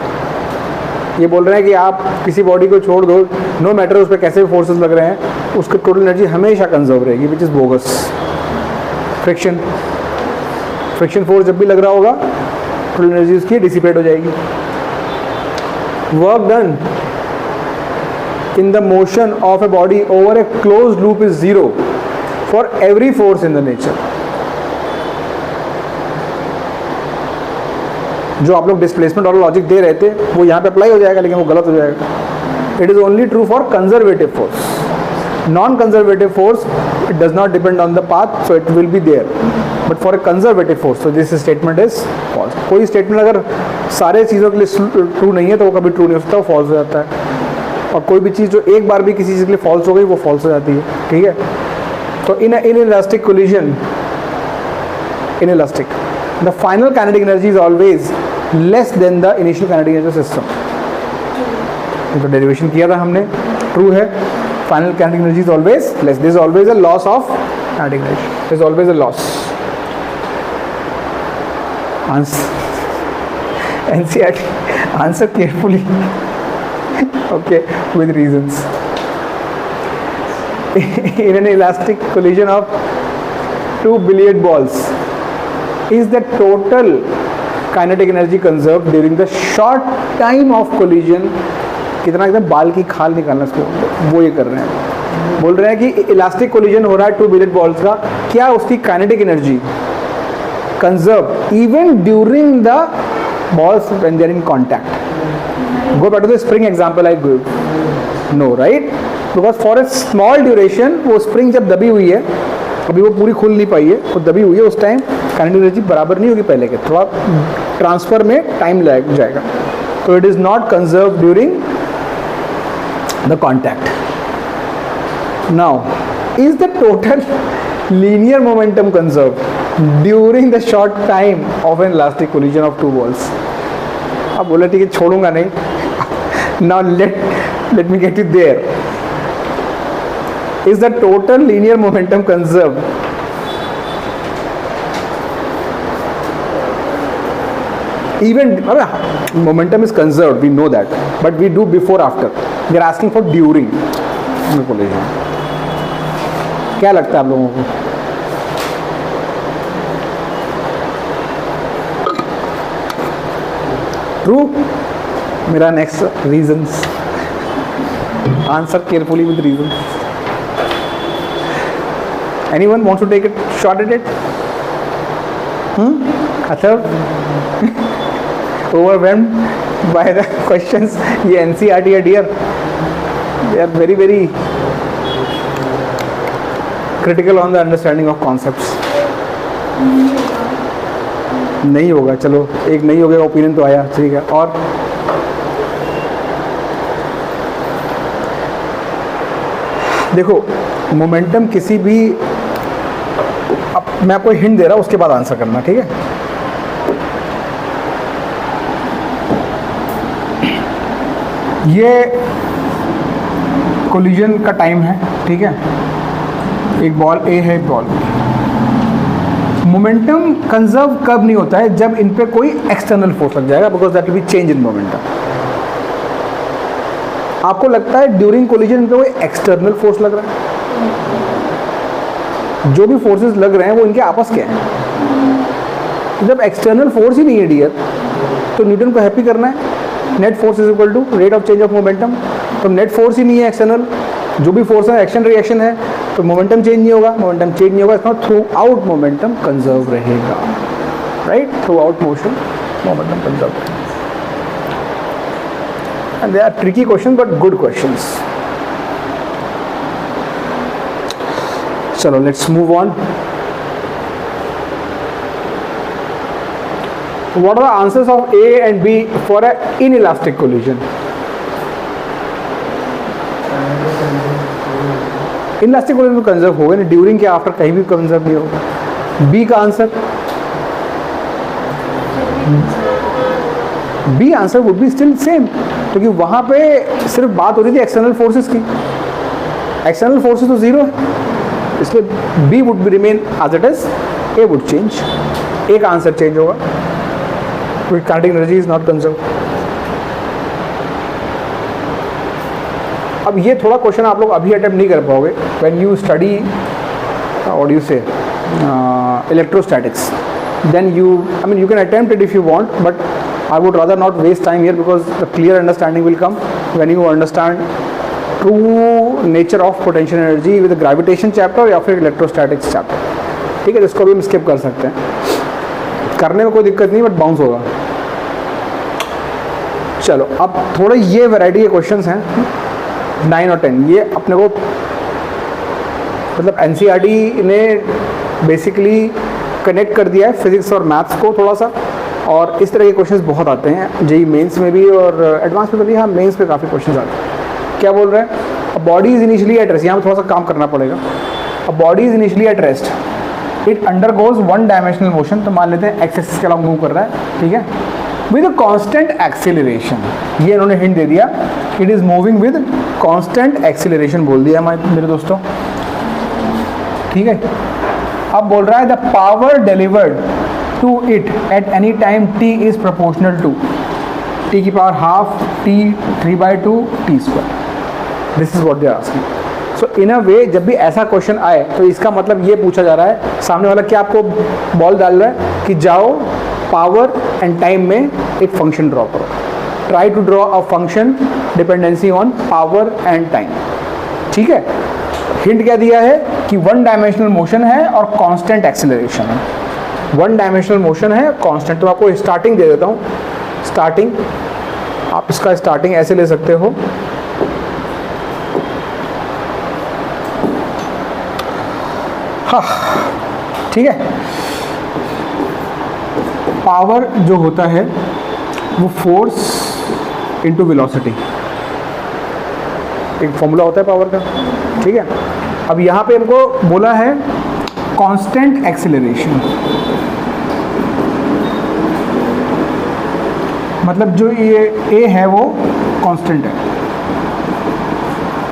Speaker 1: ये बोल रहे हैं कि आप किसी बॉडी को छोड़ दो, नो मैटर उस पर कैसे भी फोर्सेस लग रहे हैं, उसकी टोटल एनर्जी हमेशा कंजर्व रहेगी, which is bogus. Friction force जब भी लग रहा होगा टोटल एनर्जी उसकी डिसिपेट हो जाएगी. Work done in the motion of a body over A close loop is zero for every force in the nature. जो आप लोग डिस्प्लेसमेंट और लॉजिक दे रहे थे वो यहाँ पे अप्लाई हो जाएगा, लेकिन वो गलत हो जाएगा. It is only true for conservative force. Non conservative force it does not depend on the path, so it will be there. But for a conservative force, so this statement is false. कोई statement अगर सारे चीज़ों के लिए true नहीं है तो वो कभी ट्रू नहीं हो सकता, वो फॉल्स हो जाता है. और कोई भी चीज़ जो एक बार भी किसी चीज़ के लिए फॉल्स हो गई वो फॉल्स हो जाती है. ठीक है. तो in elastic collision, in elastic the final kinetic energy is always less than the initial kinetic energy of the system. तो डेरिवेशन किया था हमने, ट्रू है. Final kinetic energy is always less. There is always a loss of kinetic energy. There is always a loss. NCERT, answer carefully. Okay, with reasons. In an elastic collision of two billiard balls, is the total kinetic energy conserved during the short time of collision. कितना एकदम बाल की खाल निकालना इसको, वो ये कर रहे हैं. बोल रहे हैं कि इलास्टिक कोलिजन हो रहा है टू बिलियर्ड बॉल्स का, क्या उसकी kinetic energy conserve even during the balls when they are in contact. Go back to the spring example I give. No, right? Because for a small duration वो spring जब दबी हुई है, अभी वो पूरी खुल नहीं पाई है, वो दबी हुई है, उस टाइम काइनेटिक एनर्जी बराबर नहीं होगी पहले के, थोड़ा ट्रांसफर में टाइम लग जाएगा. तो it is not conserve during the contact. Now is the total linear momentum conserve during the short time of an elastic collision of two balls. अब बोला ठीक है, छोड़ूंगा नहीं. Now let me get it there. Is the total linear momentum conserved even momentum is conserved, we know that, but we do before after. They are asking for during collision. क्या लगता है आप लोगों को? True? मेरा next reasons. Answer carefully with reasons. Anyone wants to take a shot at it? Atharv? Overwhelmed by the questions? ये NCERT है dear. They are very very critical on the understanding of concepts. नहीं होगा, चलो एक नहीं हो गया opinion तो आया, ठीक है. और देखो मोमेंटम किसी भी, अब मैं आपको हिंट दे रहा हूँ, उसके बाद आंसर करना, ठीक है. ये कोलिजन का टाइम है, ठीक है. एक बॉल ए है, एक बॉल. मोमेंटम कंजर्व कब नहीं होता है? जब इन पे कोई एक्सटर्नल फोर्स लग जाएगा, because that will be change in momentum. आपको लगता है ड्यूरिंग कोलिजन इन पे कोई एक्सटर्नल फोर्स लग रहा है? जो भी फोर्सेस लग रहे हैं वो इनके आपस के हैं. जब एक्सटर्नल फोर्स ही नहीं है डियर, तो न्यूटन को हैप्पी करना है. Net force is equal to rate of change of momentum. तो नेट फोर्स ही नहीं है एक्सटर्नल, जो भी फोर्स है एक्शन रिएक्शन है, तो मोमेंटम चेंज नहीं होगा. मोमेंटम चेंज नहीं होगा, इसका थ्रू आउट मोमेंटम कंजर्व रहेगा. right? Throughout motion, momentum conserved. And they are tricky questions, but good questions. Chalo, let's move on. What are the answers of A and B for an inelastic collision? Inelastic collision में conserve होगा ना, during के after कहीं भी conserve नहीं होगा. B का answer, B answer would be still same, क्योंकि वहां पे सिर्फ बात हो रही थी एक्सटर्नल फोर्सेस की. एक्सटर्नल फोर्सेस तो जीरो है, इसलिए B would be remain as it is, A would change. A का आंसर चेंज होगा, kinetic energy is not conserve. अब ये थोड़ा क्वेश्चन आप लोग अभी अटेम्प्ट नहीं कर पाओगे when you study what you say electrostatics. Then you, I mean, you can attempt it if you want, but I would rather not waste time here because the clear understanding will come when you understand true nature of potential energy with the gravitation chapter या फिर electrostatics chapter. ठीक है, जिसको भी हम skip कर सकते हैं, करने में कोई दिक्कत नहीं, बट बाउंस होगा. चलो, अब थोड़े ये वैरायटी के क्वेश्चंस हैं 9 और 10. ये अपने को मतलब NCERT ने बेसिकली कनेक्ट कर दिया है फिजिक्स और मैथ्स को थोड़ा सा, और इस तरह के क्वेश्चंस बहुत आते हैं जेई मेंस में भी और एडवांस में भी. हाँ, मेंस में काफ़ी क्वेश्चंस आते हैं. क्या बोल रहे हैं? अ body is initially at rest. यहाँ पर थोड़ा सा काम करना पड़ेगा. अ body is initially at rest, it undergoes one dimensional motion. तो मान लेते हैं एक्स एक्सिस के अलावा मूव कर रहा है, ठीक है, विद अ कांस्टेंट एक्सेलरेशन. ये इन्होंने हिंट दे दिया, it is moving with constant acceleration बोल दिया मेरे दोस्तों, ठीक है. अब बोल रहा है the power delivered to it at any time t is proportional to t की power half t 3/2 t square. This is what they are asking. So in a way जब भी ऐसा क्वेश्चन आए तो इसका मतलब ये पूछा जा रहा है, सामने वाला क्या आपको बॉल डाल रहा है कि जाओ पावर एंड टाइम में एक फंक्शन ड्रॉ करो. Try to draw a function dependency on power and time. ठीक है, हिंट क्या दिया है कि वन डायमेंशनल मोशन है और कांस्टेंट एक्सेलरेशन है. वन डायमेंशनल मोशन है, कांस्टेंट. तो आपको स्टार्टिंग दे देता हूँ. स्टार्टिंग, आप इसका स्टार्टिंग ऐसे ले सकते हो, हाँ, ठीक है. पावर जो होता है वो फोर्स इनटू वेलोसिटी, एक फॉर्मूला होता है पावर का, ठीक है. अब यहाँ पे इनको बोला है कांस्टेंट एक्सेलरेशन, मतलब जो ये ए है वो कांस्टेंट है.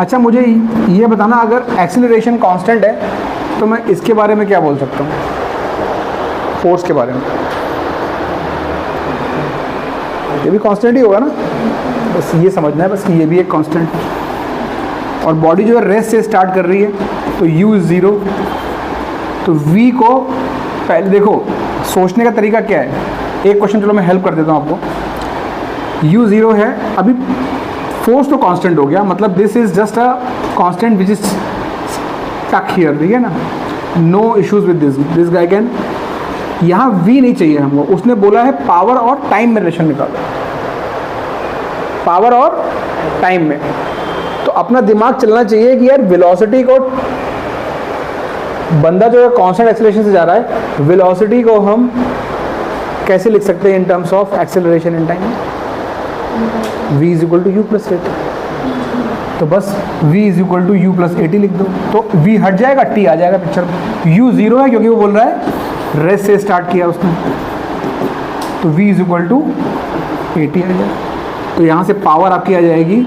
Speaker 1: अच्छा, मुझे ये बताना, अगर एक्सेलरेशन कांस्टेंट है तो मैं इसके बारे में क्या बोल सकता हूँ, फोर्स के बारे में. ये भी कांस्टेंट ही होगा ना, बस ये समझना है बस कि ये भी एक कांस्टेंट. और बॉडी जो है रेस्ट से स्टार्ट कर रही है, तो u इज 0. तो v को पहले देखो, सोचने का तरीका क्या है. एक क्वेश्चन चलो मैं हेल्प कर देता हूँ आपको. u 0 है, अभी फोर्स तो कांस्टेंट हो गया, मतलब this is just a constant which is stuck here, ठीक है ना, no issues with this guy can. यहाँ v नहीं चाहिए हमको, उसने बोला है पावर और टाइम में रिलेशन निकालो, पावर और टाइम में. तो अपना दिमाग चलना चाहिए कि यार वेलोसिटी को, बंदा जो है कांस्टेंट एक्सेलरेशन से जा रहा है, वेलोसिटी को हम कैसे लिख सकते हैं in terms of acceleration in time. v is equal to u plus a t. तो बस v is equal to u plus a t लिख दो, तो v हट जाएगा, t आ जाएगा पिक्चर में. u 0 है क्योंकि वो बोल रहा है रेस्ट से स्टार्ट किया उसने, तो v is equal to at आ जाएगा. तो यहाँ से पावर आपकी आ जाएगी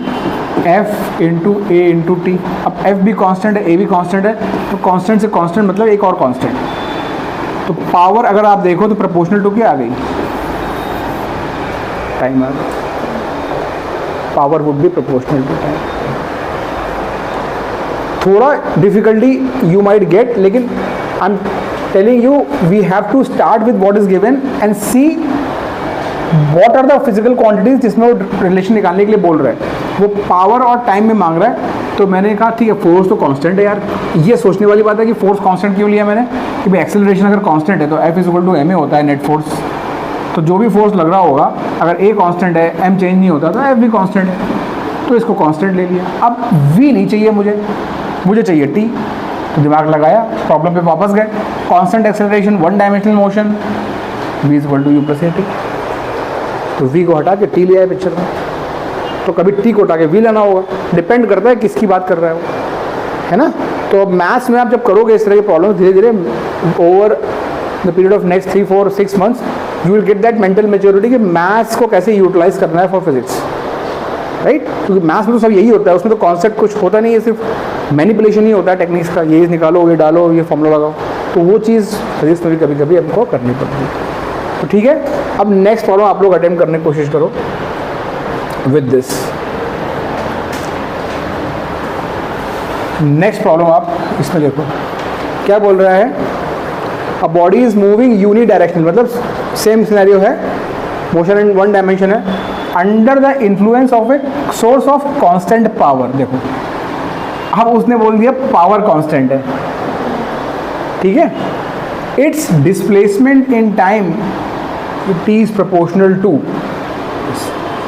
Speaker 1: f into a into t. अब f भी कांस्टेंट है, a भी कांस्टेंट है, तो कांस्टेंट से कांस्टेंट मतलब एक और कांस्टेंट. तो पावर अगर आप देखो तो प्रोपोर्शनल टू क्या आ गई, टाइम आ गया. Power would be proportional to time. थोड़ा डिफिकल्टी यू माइट गेट, लेकिन I am telling you we have to start with what is given and see what are the physical quantities जिसमें वो relation निकालने के लिए बोल रहे हैं. वो पावर और टाइम में मांग रहा है, तो मैंने कहा ठीक है फोर्स तो कांस्टेंट है यार, ये सोचने वाली बात है कि फोर्स कांस्टेंट क्यों लिया मैंने कि भाई एक्सेलरेशन अगर कांस्टेंट है तो F is equal to ma होता है नेट फोर्स, तो जो भी फोर्स लग रहा होगा अगर a कांस्टेंट है m चेंज नहीं होता तो F भी कांस्टेंट है, तो इसको कांस्टेंट ले लिया। अब v नहीं चाहिए मुझे चाहिए t, तो दिमाग लगाया, प्रॉब्लम पे वापस गए, constant acceleration one dimensional motion v is equal to u plus at, तो v को हटा के t ले आए पिक्चर में, तो कभी t को हटा के v लाना होगा, डिपेंड करता है किसकी बात कर रहा है वो, है ना। तो अब मैथ्स में आप जब करोगे इस तरह की प्रॉब्लम धीरे धीरे over the period of next 3, 4, 6 months you will get that mental maturity कि मैथ्स को कैसे यूटिलाइज करना है फॉर फिजिक्स, राइट। क्योंकि मैथ्स में तो सब यही होता है, उसमें तो कॉन्सेप्ट कुछ होता नहीं है, सिर्फ मैनिपुलेशन ही होता है टेक्निक्स का, ये निकालो, ये डालो, ये फॉर्मूला लगाओ, तो वो चीज़ फिजिक्स में भी कभी कभी हमको करनी पड़ती है। तो ठीक है, अब नेक्स्ट प्रॉब्लम आप लोग अटेम्प्ट करने की कोशिश करो विद दिस। नेक्स्ट प्रॉब्लम आप इसमें देखो क्या बोल रहा है, a body is moving unidirection, मतलब सेम सिनेरियो है, मोशन इन वन डायमेंशन है, under the influence of a source of constant power. देखो अब उसने बोल दिया पावर कांस्टेंट है, ठीक है, its displacement in time t is proportional to,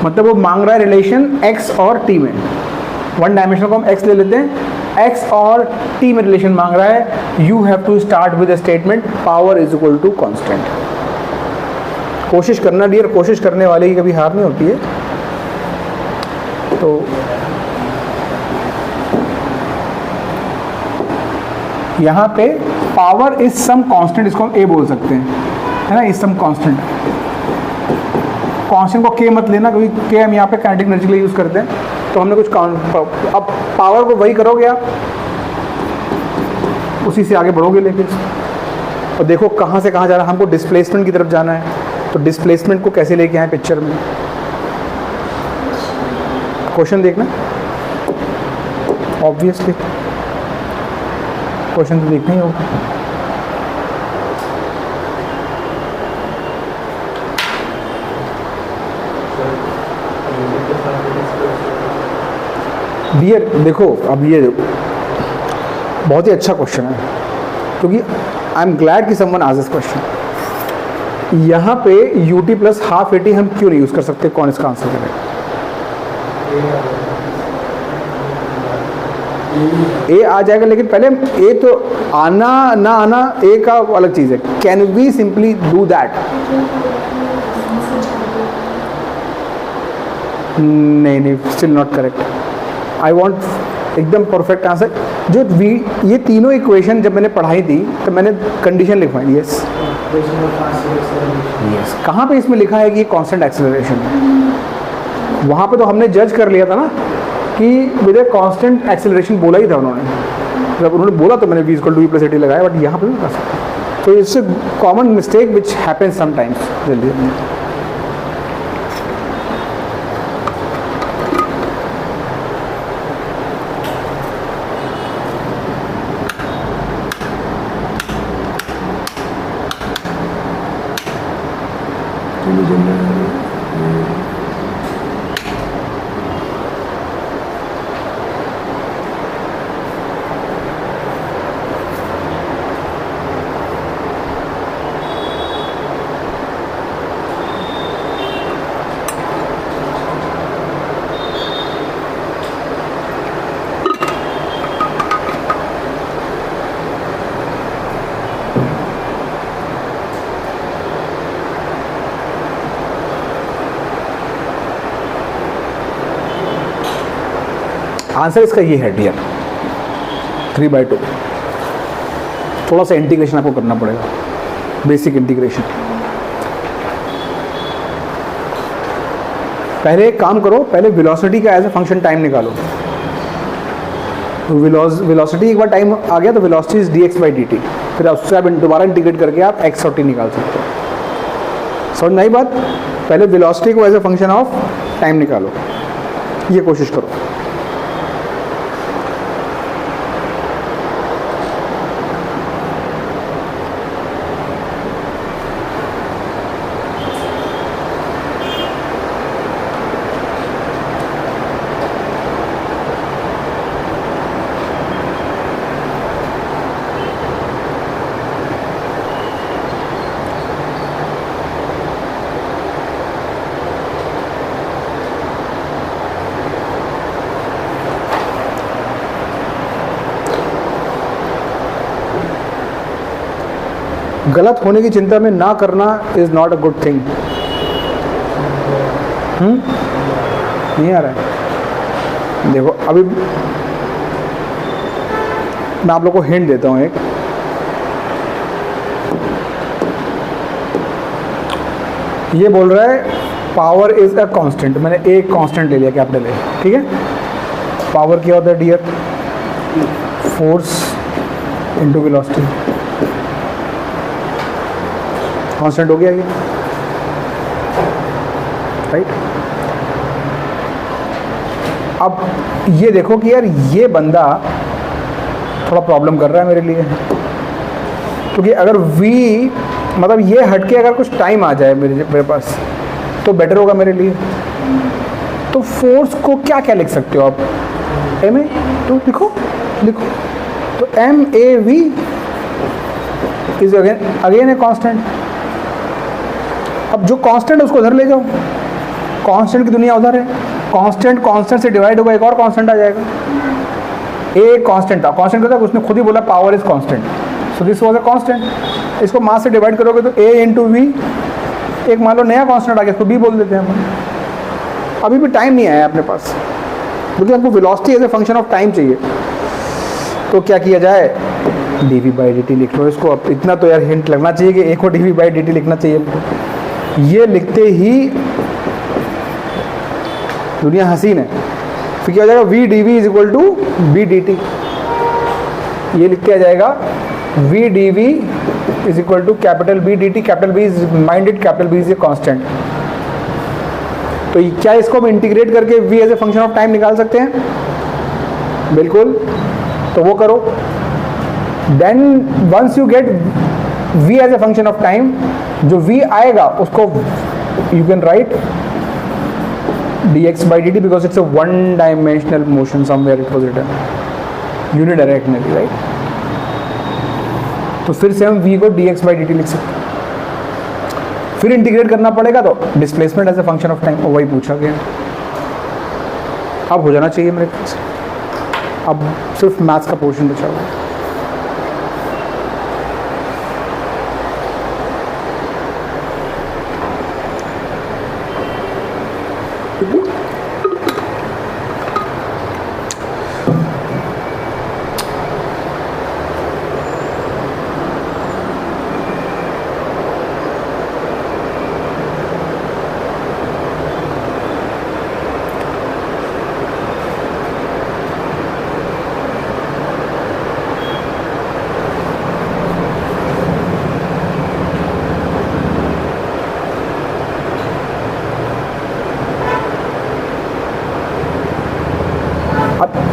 Speaker 1: मतलब वो मांग रहा है रिलेशन x और t में, वन डायमेंशन को हम x ले लेते हैं, x और t में रिलेशन मांग रहा है, you have to start with statement power is equal to constant. कोशिश करना डियर, कोशिश करने वाले की कभी हार नहीं होती है। तो यहाँ पे पावर इज सम कांस्टेंट, इसको हम a बोल सकते हैं, है ना, इज सम कांस्टेंट। कांस्टेंट को k मत लेना, क्योंकि k हम यहाँ पे काइनेटिक एनर्जी के लिए यूज करते हैं, तो हमने कुछ अब पावर को वही करोगे आप, उसी से आगे बढ़ोगे लेके, और देखो कहाँ से कहाँ जा रहा है, हमको डिस्प्लेसमेंट की तरफ जाना है, तो डिस्प्लेसमेंट को कैसे लेके आए पिक्चर में, क्वेश्चन देखना, ऑब्वियसली क्वेश्चन तो देखना ही होगा। डियर देखो, अब ये बहुत ही अच्छा क्वेश्चन है, क्योंकि आई एम ग्लैड कि समवन आस्क्ड दिस क्वेश्चन। यहाँ पे ut प्लस हाफ at हम क्यों नहीं यूज़ कर सकते, कौन इसका आंसर करेगा? a आ जाएगा, लेकिन पहले a तो आना ना आना a का अलग चीज़ है, can we simply do that? नहीं, still not correct. I want एकदम परफेक्ट आंसर। जो ये तीनों इक्वेशन जब मैंने पढ़ाई थी तो मैंने कंडीशन लिखवाई, यस कहाँ पे इसमें लिखा है कि ये कांस्टेंट एक्सेलरेशन है? वहाँ पे तो हमने जज कर लिया था ना कि विद ए कांस्टेंट एक्सेलरेशन बोला ही था उन्होंने, जब उन्होंने बोला तो मैंने v equal to u plus at लगाया, बट यहाँ पे नहीं कर सकता। तो it's a common mistake which happens sometimes. जल्दी आंसर इसका ये है डियर, 3/2। थोड़ा सा इंटीग्रेशन आपको करना पड़ेगा, बेसिक इंटीग्रेशन। पहले एक काम करो, पहले वेलोसिटी का एज ए फंक्शन टाइम निकालो। वेलोसिटी एक बार टाइम आ गया तो वेलोसिटी इज dx/dt, फिर उससे आप दोबारा इंटीग्रेट करके आप x और t निकाल सकते हो। समझ नहीं बात? पहले वेलोसिटी को as a function of time निकालो, ये कोशिश करो। गलत होने की चिंता में ना करना is not a good thing. नहीं आ रहा है? देखो अभी मैं आप लोग को हिंट देता हूँ एक। ये बोल रहा है पावर इज अ कांस्टेंट, मैंने एक कांस्टेंट ले लिया कैपिटल ए, ठीक है। पावर क्या होता है dear? Force into velocity, constant हो गया ये, राइट। अब ये देखो कि यार ये बंदा थोड़ा प्रॉब्लम कर रहा है मेरे लिए, क्योंकि अगर v मतलब ये हटके अगर कुछ टाइम आ जाए मेरे पास तो बेटर होगा मेरे लिए। तो फोर्स को क्या क्या लिख सकते हो आप? एम ए, तो लिखो लिखो, तो m a v is again a constant. अब जो कांस्टेंट है उसको उधर ले जाओ, कांस्टेंट की दुनिया उधर है। कांस्टेंट कांस्टेंट से डिवाइड होगा, एक और कांस्टेंट आ जाएगा। ए कांस्टेंट था, कांस्टेंट क्या था? उसने खुद ही बोला power is constant, so this was a constant. इसको मास से डिवाइड करोगे तो ए इंटू वी, एक मान लो नया कांस्टेंट आ गया, इसको बी बोल देते हैं हम। अभी भी टाइम नहीं आया अपने पास, क्योंकि हमको velocity as a function of time चाहिए। तो क्या किया जाए? D v by d t लिख लो इसको। अब इतना तो यार हिंट लगना चाहिए कि एक को d v by d t लिखना चाहिए। ये लिखते ही दुनिया हसीन है। फिर क्या हो जाएगा? V d v is equal to b d t. ये लिख के आ जाएगा v d v is equal to capital B d t. Capital B is minded, capital B is a constant. तो क्या इसको हम इंटीग्रेट करके v as a function of time निकाल सकते हैं? बिल्कुल, तो वो करो। Then once you get v as a function of time, जो v आएगा उसको you can right dx by dt because it's a one dimensional motion, somewhere it was written unidirectionally, right? तो फिर से हम v को dx by dt लिख सकते हैं। फिर इंटीग्रेट करना पड़ेगा, तो displacement as a function of time, वही पूछा गया। अब हो जाना चाहिए मेरे पास। अब सिर्फ मैथ्स का पोर्शन बचा हुआ है।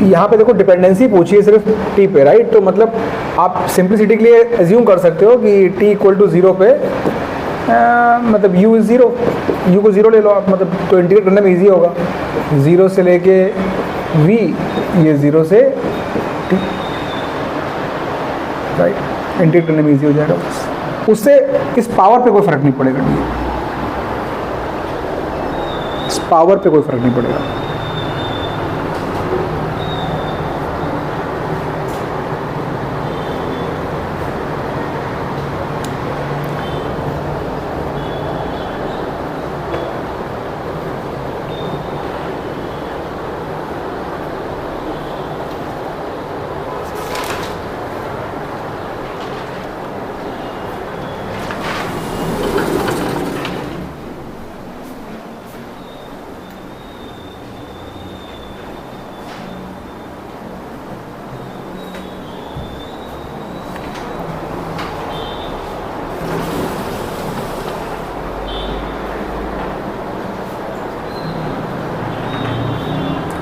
Speaker 1: यहाँ पे देखो डिपेंडेंसी पूछी है सिर्फ t पे, राइट। तो मतलब आप सिंप्लिसिटी के लिए एज्यूम कर सकते हो कि t इक्वल टू 0 पे मतलब u इज 0, u को 0 ले लो आप, मतलब तो इंटीग्रेट करने में इजी होगा। 0 से लेके v, ये 0 से t, राइट। इंटीग्रेट करने में इजी हो जाएगा बस। उससे इस पावर पे कोई फर्क नहीं पड़ेगा, इस पावर पे कोई फर्क नहीं पड़ेगा।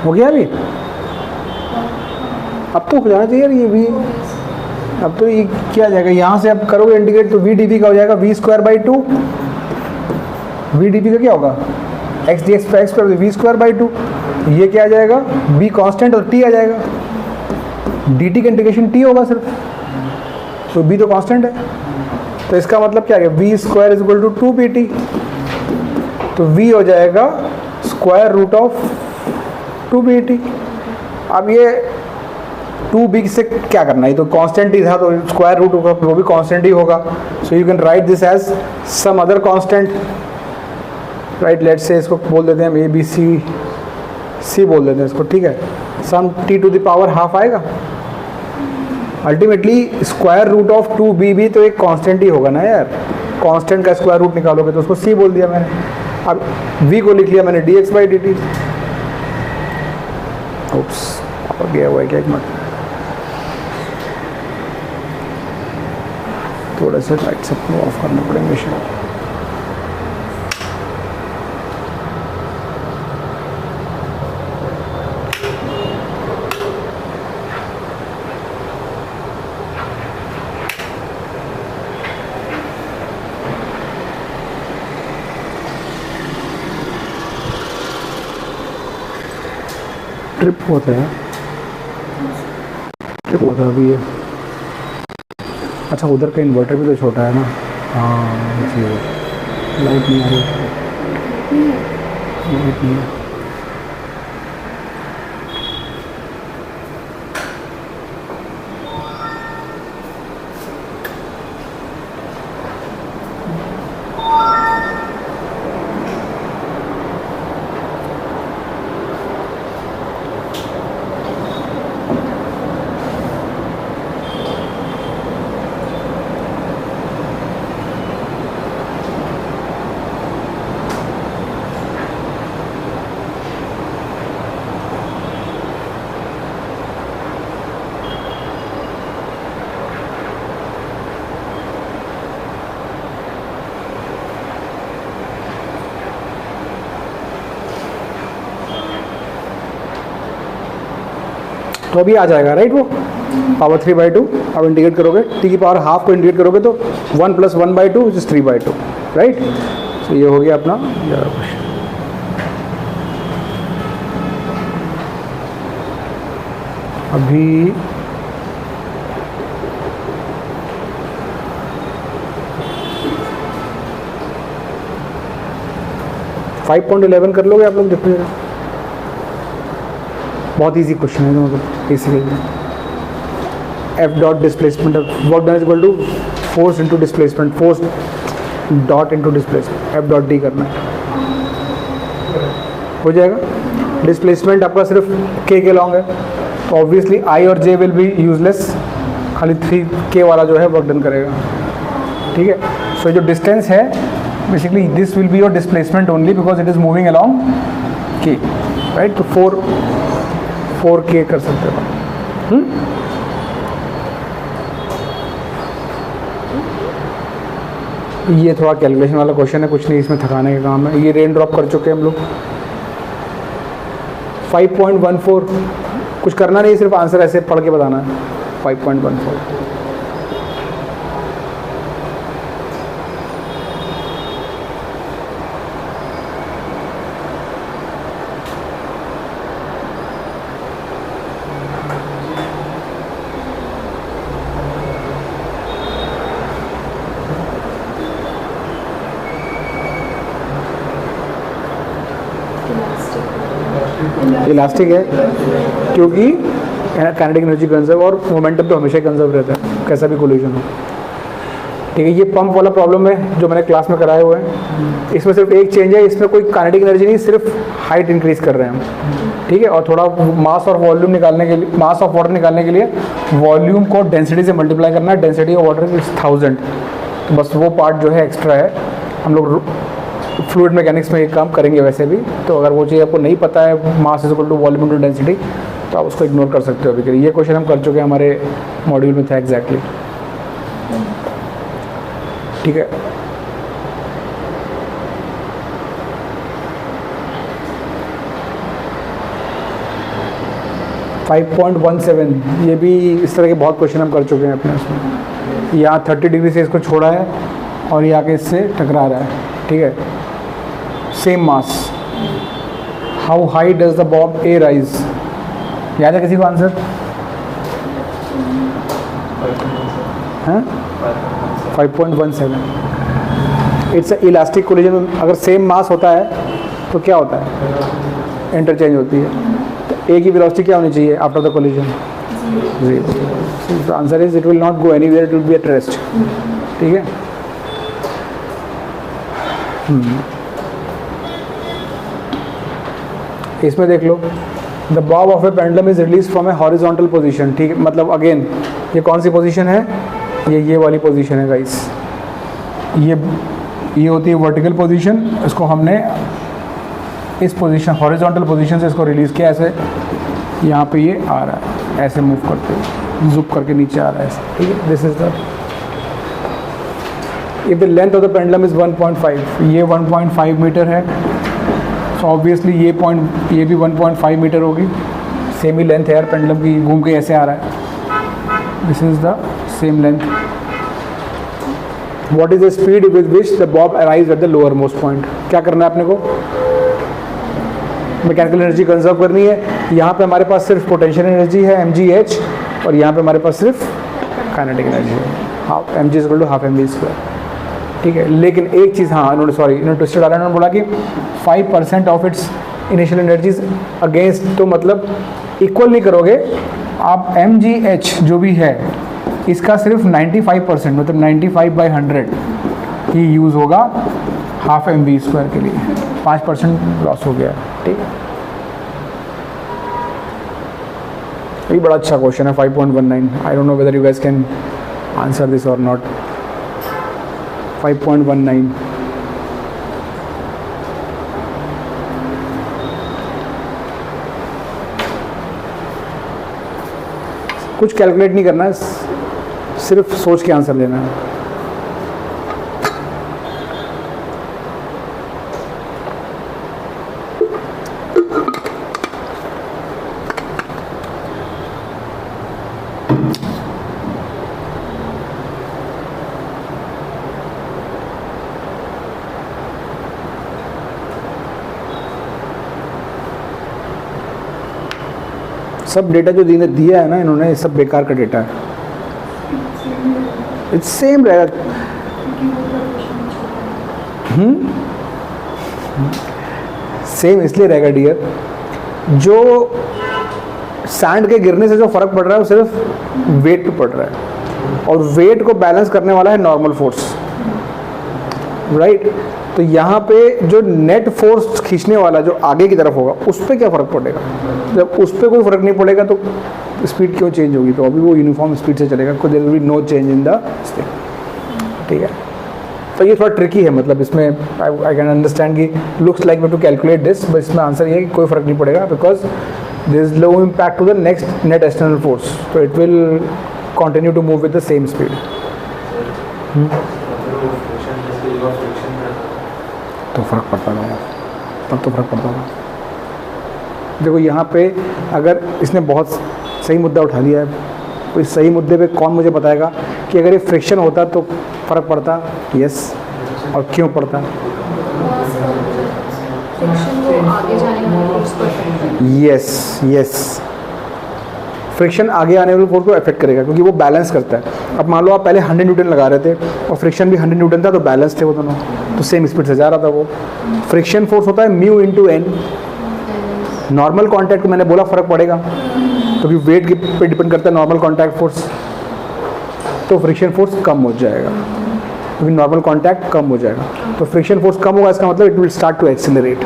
Speaker 1: हो गया अभी? अब तो हो जाना चाहिए ये भी। अब तो ये क्या जाएगा, यहाँ से अब करोगे इंटीग्रेट तो वी डी वी का हो जाएगा v square by two. V d v का क्या होगा? X d x x square v square by two. ये क्या आ जाएगा? वी कांस्टेंट और टी आ जाएगा। डी टी का इंटीग्रेशन टी होगा सिर्फ, तो बी तो कांस्टेंट है। तो इसका मतलब क्या है? V square is equal to 2pt। तो वी हो जाएगा स्क्वायर रूट ऑफ 2pt। अब ये 2b से क्या करना है, तो कांस्टेंट ही था तो स्क्वायर रूट होगा, वो भी कांस्टेंट ही होगा. So you can write this as some other constant, right. Let's say इसको बोल देते हैं हम c बोल देते हैं इसको, ठीक है. Sum t to the power half आएगा. Ultimately square root of 2b भी तो एक कांस्टेंट ही होगा ना यार. कांस्टेंट का स्क्वायर रूट निकालोगे तो उसको c बोल दिया मैंने. अब v को लिख लिया मैंने dx बाई dt. ओप्स पापा गया हुआ है क्या, एक मिनट. थोड़ा सा राइट से ऑफ करना पड़ेगा शायद. ट्रिप होता है, ट्रिप होता है अभी ये. अच्छा उधर का इन्वर्टर भी तो छोटा है ना. हाँ इसलिए लाइट नहीं आ रही, लाइट नहीं है. तो अभी आ जाएगा राइट वो पावर 3/2. अब इंटीग्रेट करोगे t की पावर हाफ को इंटीग्रेट करोगे तो 1 + 1/2 विच इज 3/2, राइट. तो ये हो गया अपना अभी. फाइव 5.11 कर लोगे आप लोग, देखो बहुत इजी क्वेश्चन है. मतलब basically F dot displacement work done is equal to force into displacement, force dot into displacement, F dot d करना है, हो जाएगा. डिस्प्लेसमेंट आपका सिर्फ के लॉन्ग है तो ऑब्वियसली आई और जे विल बी यूजलेस, खाली 3k वाला जो है वर्क डन करेगा, ठीक है. सो जो डिस्टेंस है basically this will be your displacement only because it is moving along के, राइट. तो 4k कर सकते हो. ये थोड़ा कैलकुलेशन वाला क्वेश्चन है, कुछ नहीं इसमें थकाने का काम है. ये रेन ड्रॉप कर चुके हैं हम लोग. 5.14 कुछ करना नहीं, सिर्फ आंसर ऐसे पढ़ के बताना है. 5.14 इलास्टिक है क्योंकि काइनेटिक एनर्जी कंजर्व और मोमेंटम तो हमेशा कंजर्व रहता है कैसा भी कोलिजन हो, ठीक है. ये पंप वाला प्रॉब्लम है जो मैंने क्लास में कराए हुए हैं. इसमें सिर्फ एक चेंज है, इसमें कोई काइनेटिक एनर्जी नहीं, सिर्फ हाइट इंक्रीज कर रहे हैं हम, ठीक है. और थोड़ा मास और वॉल्यूम निकालने के लिए, मास ऑफ वाटर निकालने के लिए वॉल्यूम को डेंसिटी से मल्टीप्लाई करना है. डेंसिटी ऑफ वाटर इज 1000, तो बस वो पार्ट जो है एक्स्ट्रा है. हम लोग फ्लूइड मैकेनिक्स में ये काम करेंगे वैसे भी, तो अगर वो चीज़ आपको नहीं पता है mass is equal to volume into density तो आप उसको इग्नोर कर सकते हो अभी के लिए. ये क्वेश्चन हम कर चुके हैं, हमारे मॉड्यूल में था एग्जैक्टली, ठीक है. .17 ये भी इस तरह के बहुत क्वेश्चन हम कर चुके हैं अपने उसमें. यहाँ 30 डिग्री से इसको छोड़ा है और ये आके इससे टकरा रहा है, ठीक है. Same mass, how high does the Bob A rise, याद है किसी को आंसर? हाँ 5.17. It's elastic collision. अगर सेम मास होता है तो क्या होता है, इंटरचेंज होती है. तो ए की वेलोसिटी क्या होनी चाहिए after the collision? 0. Answer is it will not go anywhere, it will be at rest. ठीक है. इसमें देख लो, the bob of a pendulum is release from a horizontal position. ठीक है, मतलब अगेन ये कौन सी पोजीशन है, ये वाली पोजीशन है गाइस. ये होती है वर्टिकल पोजीशन. इसको हमने इस पोजीशन हॉरिजॉन्टल पोजीशन से इसको रिलीज़ किया. ऐसे यहाँ पे ये आ रहा है, ऐसे मूव करते जुप करके नीचे आ रहा है ऐसे. ठीक है, this is the, if the length of the pendulum is 1.5, ये 1.5 मीटर है. सो ऑब्वियसली ये भी 1.5 मीटर होगी. सेम ही लेंथ है यार पेंडुलम की, घूम के ऐसे आ रहा है. This is the same length. What is the speed with which the Bob arrives at the lower most point. क्या करना है अपने को, मैकेनिकल एनर्जी कंजर्व करनी है. यहाँ पे हमारे पास सिर्फ पोटेंशियल एनर्जी है mgh, और यहाँ पे हमारे पास सिर्फ काइनेटिक एनर्जी है, half mg equal to half mv square. ठीक है, लेकिन एक चीज़, हाँ इन्होंने ट्विस्टेड डाला. इन्होंने बोला कि 5% of its initial energies against, तो मतलब इक्वल नहीं करोगे आप. mgh जो भी है इसका सिर्फ 95%, मतलब 95/100 ही यूज़ होगा हाफ mv स्क्वायर के लिए. 5% लॉस हो गया. ठीक है, ये बड़ा अच्छा क्वेश्चन है. 5.19. I don't know whether you guys can answer this और नॉट. 5.19. कुछ कैलकुलेट नहीं करना है, सिर्फ सोच के आंसर लेना है. सब डेटा जो दिया है ना इन्होंने, ये सब बेकार का डेटा है. इट्स सेम रहेगा. सेम इसलिए रहेगा डियर, जो सैंड के गिरने से जो फर्क पड़ रहा है वो सिर्फ वेट पे पड़ रहा है, और वेट को बैलेंस करने वाला है नॉर्मल फोर्स. राइट. तो यहाँ पे जो नेट फोर्स खींचने वाला जो आगे की तरफ होगा उस पर क्या फ़र्क पड़ेगा. जब उस पर कोई फ़र्क नहीं पड़ेगा तो स्पीड क्यों चेंज होगी. तो अभी वो यूनिफॉर्म स्पीड से चलेगा, there will be no change in the speed. ठीक है, तो ये थोड़ा ट्रिकी है. मतलब इसमें आई कैन अंडरस्टैंड कि looks like we to calculate this, but इसमें आंसर ये है कि कोई फ़र्क नहीं पड़ेगा, because there is low impact to the next net external force, तो it will continue to move with the same speed. तो फ़र्क पड़ता है, तब तो फ़र्क पड़ता है. देखो यहाँ पे अगर इसने बहुत सही मुद्दा उठा लिया है, तो इस सही मुद्दे पे कौन मुझे बताएगा कि अगर ये फ्रिक्शन होता तो फ़र्क पड़ता. यस, और क्यों पड़ता. यस, फ्रिक्शन आगे आने वाले फोर्स को अफेक्ट करेगा, क्योंकि वो बैलेंस करता है. अब मान लो आप पहले 100 न्यूटन लगा रहे थे और फ्रिक्शन भी 100 न्यूटन था, तो बैलेंस थे वो दोनों, तो सेम स्पीड से जा रहा था वो. फ्रिक्शन फोर्स होता है mu into N. Normal contact मैंने बोला फ़र्क पड़ेगा, क्योंकि वेट पे डिपेंड करता है नॉर्मल कॉन्टैक्ट फोर्स, तो फ्रिक्शन फोर्स कम हो जाएगा, क्योंकि नॉर्मल कॉन्टैक्ट कम हो जाएगा. तो फ्रिक्शन फोर्स कम होगा, इसका मतलब it will start to accelerate,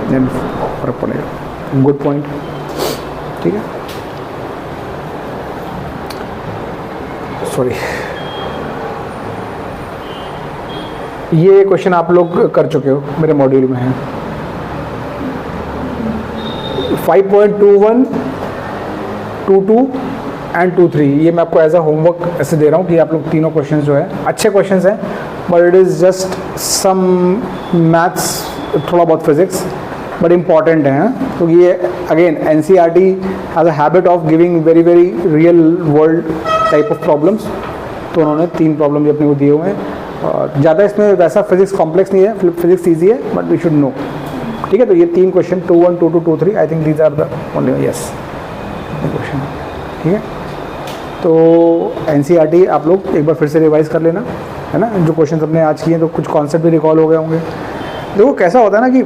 Speaker 1: then फ़र्क पड़ेगा. Good point. ठीक है, सॉरी, ये क्वेश्चन आप लोग कर चुके हो, मेरे मॉड्यूल में है. 5.21, 22 एंड 23, ये मैं आपको एज अ होमवर्क ऐसे दे रहा हूँ कि आप लोग तीनों क्वेश्चंस जो है अच्छे क्वेश्चंस हैं, but it is just some maths, थोड़ा बहुत फिजिक्स, बट इम्पॉर्टेंट है. तो ये again NCERT has a habit of giving very very real world type of problems. तो उन्होंने 3 प्रॉब्लम भी अपने को दिए हुए हैं. ज़्यादा इसमें वैसा फिजिक्स कॉम्प्लेक्स नहीं है, फिजिक्स ईजी है, बट वी शुड नो. ठीक है, तो ये 3 question 21, 22, 23, I think these are the only yes question. ठीक है, तो NCERT आप लोग एक बार फिर से रिवाइज कर लेना, है ना. जो क्वेश्चन हमने आज किए तो कुछ कॉन्सेप्ट भी रिकॉल हो गए होंगे. देखो कैसा होता है ना कि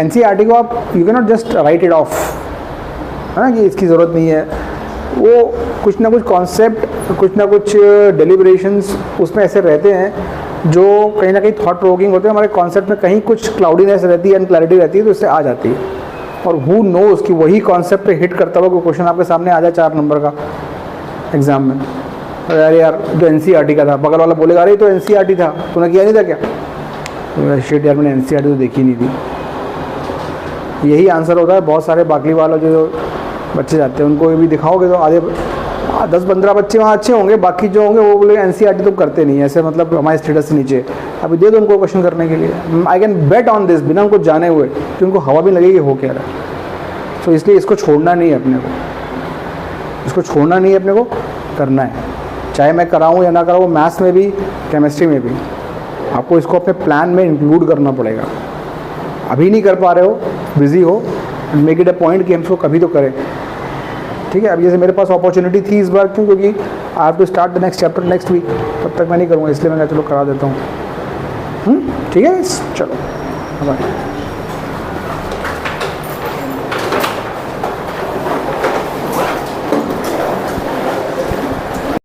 Speaker 1: NCERT को आप you can not just right it of. है ना, कि इसकी ज़रूरत नहीं है, वो कुछ ना कुछ कॉन्सेप्ट, कुछ ना कुछ डेलिब्रेशंस उसमें ऐसे रहते हैं जो कहीं ना कहीं थॉट प्रोवोकिंग होते हैं। हमारे कॉन्सेप्ट में कहीं कुछ क्लाउडीनेस रहती है, अनक्लैरिटी रहती है, तो इससे आ जाती है। और हु नोज़ कि वही कॉन्सेप्ट पे हिट करता हुआ कोई क्वेश्चन आपके सामने आ जाए 4 नंबर का एग्जाम में, अरे यार तो एनसीईआरटी का था, बगल वाला बोलेगा अरे तो एनसीईआरटी था, तूने किया नहीं था क्या? तो शिट यार, मैंने एनसीईआरटी तो देखी नहीं थी। यही आंसर होता है बहुत सारे बाकी वालों जो बच्चे जाते हैं, उनको भी दिखाओगे तो आधे 10-15 बच्चे वहाँ अच्छे होंगे, बाकी जो होंगे वो बोले एनसीईआरटी तो करते नहीं, ऐसे मतलब हमारे स्टेटस से नीचे। अभी दे दो उनको क्वेश्चन करने के लिए, I can bet on this, बिना उनको जाने हुए कि उनको हवा भी लगेगी हो क्या रहा है। तो इसलिए इसको छोड़ना नहीं है अपने को, इसको छोड़ना नहीं है अपने को, करना है, चाहे मैं कराऊँ या ना कराऊँ, मैथ्स में भी केमिस्ट्री में भी आपको इसको अपने प्लान में इंक्लूड करना पड़ेगा। अभी नहीं कर पा रहे हो, बिजी हो, मेक इट अ पॉइंट कि हम इसको कभी तो करें, ठीक है। अब जैसे मेरे पास अपॉर्चुनिटी थी इस बार, क्यों, क्योंकि I have to start the next chapter next week, तब तक मैं नहीं करूँगा, इसलिए मैं चलो करा देता हूँ। ठीक है, चलो बाय।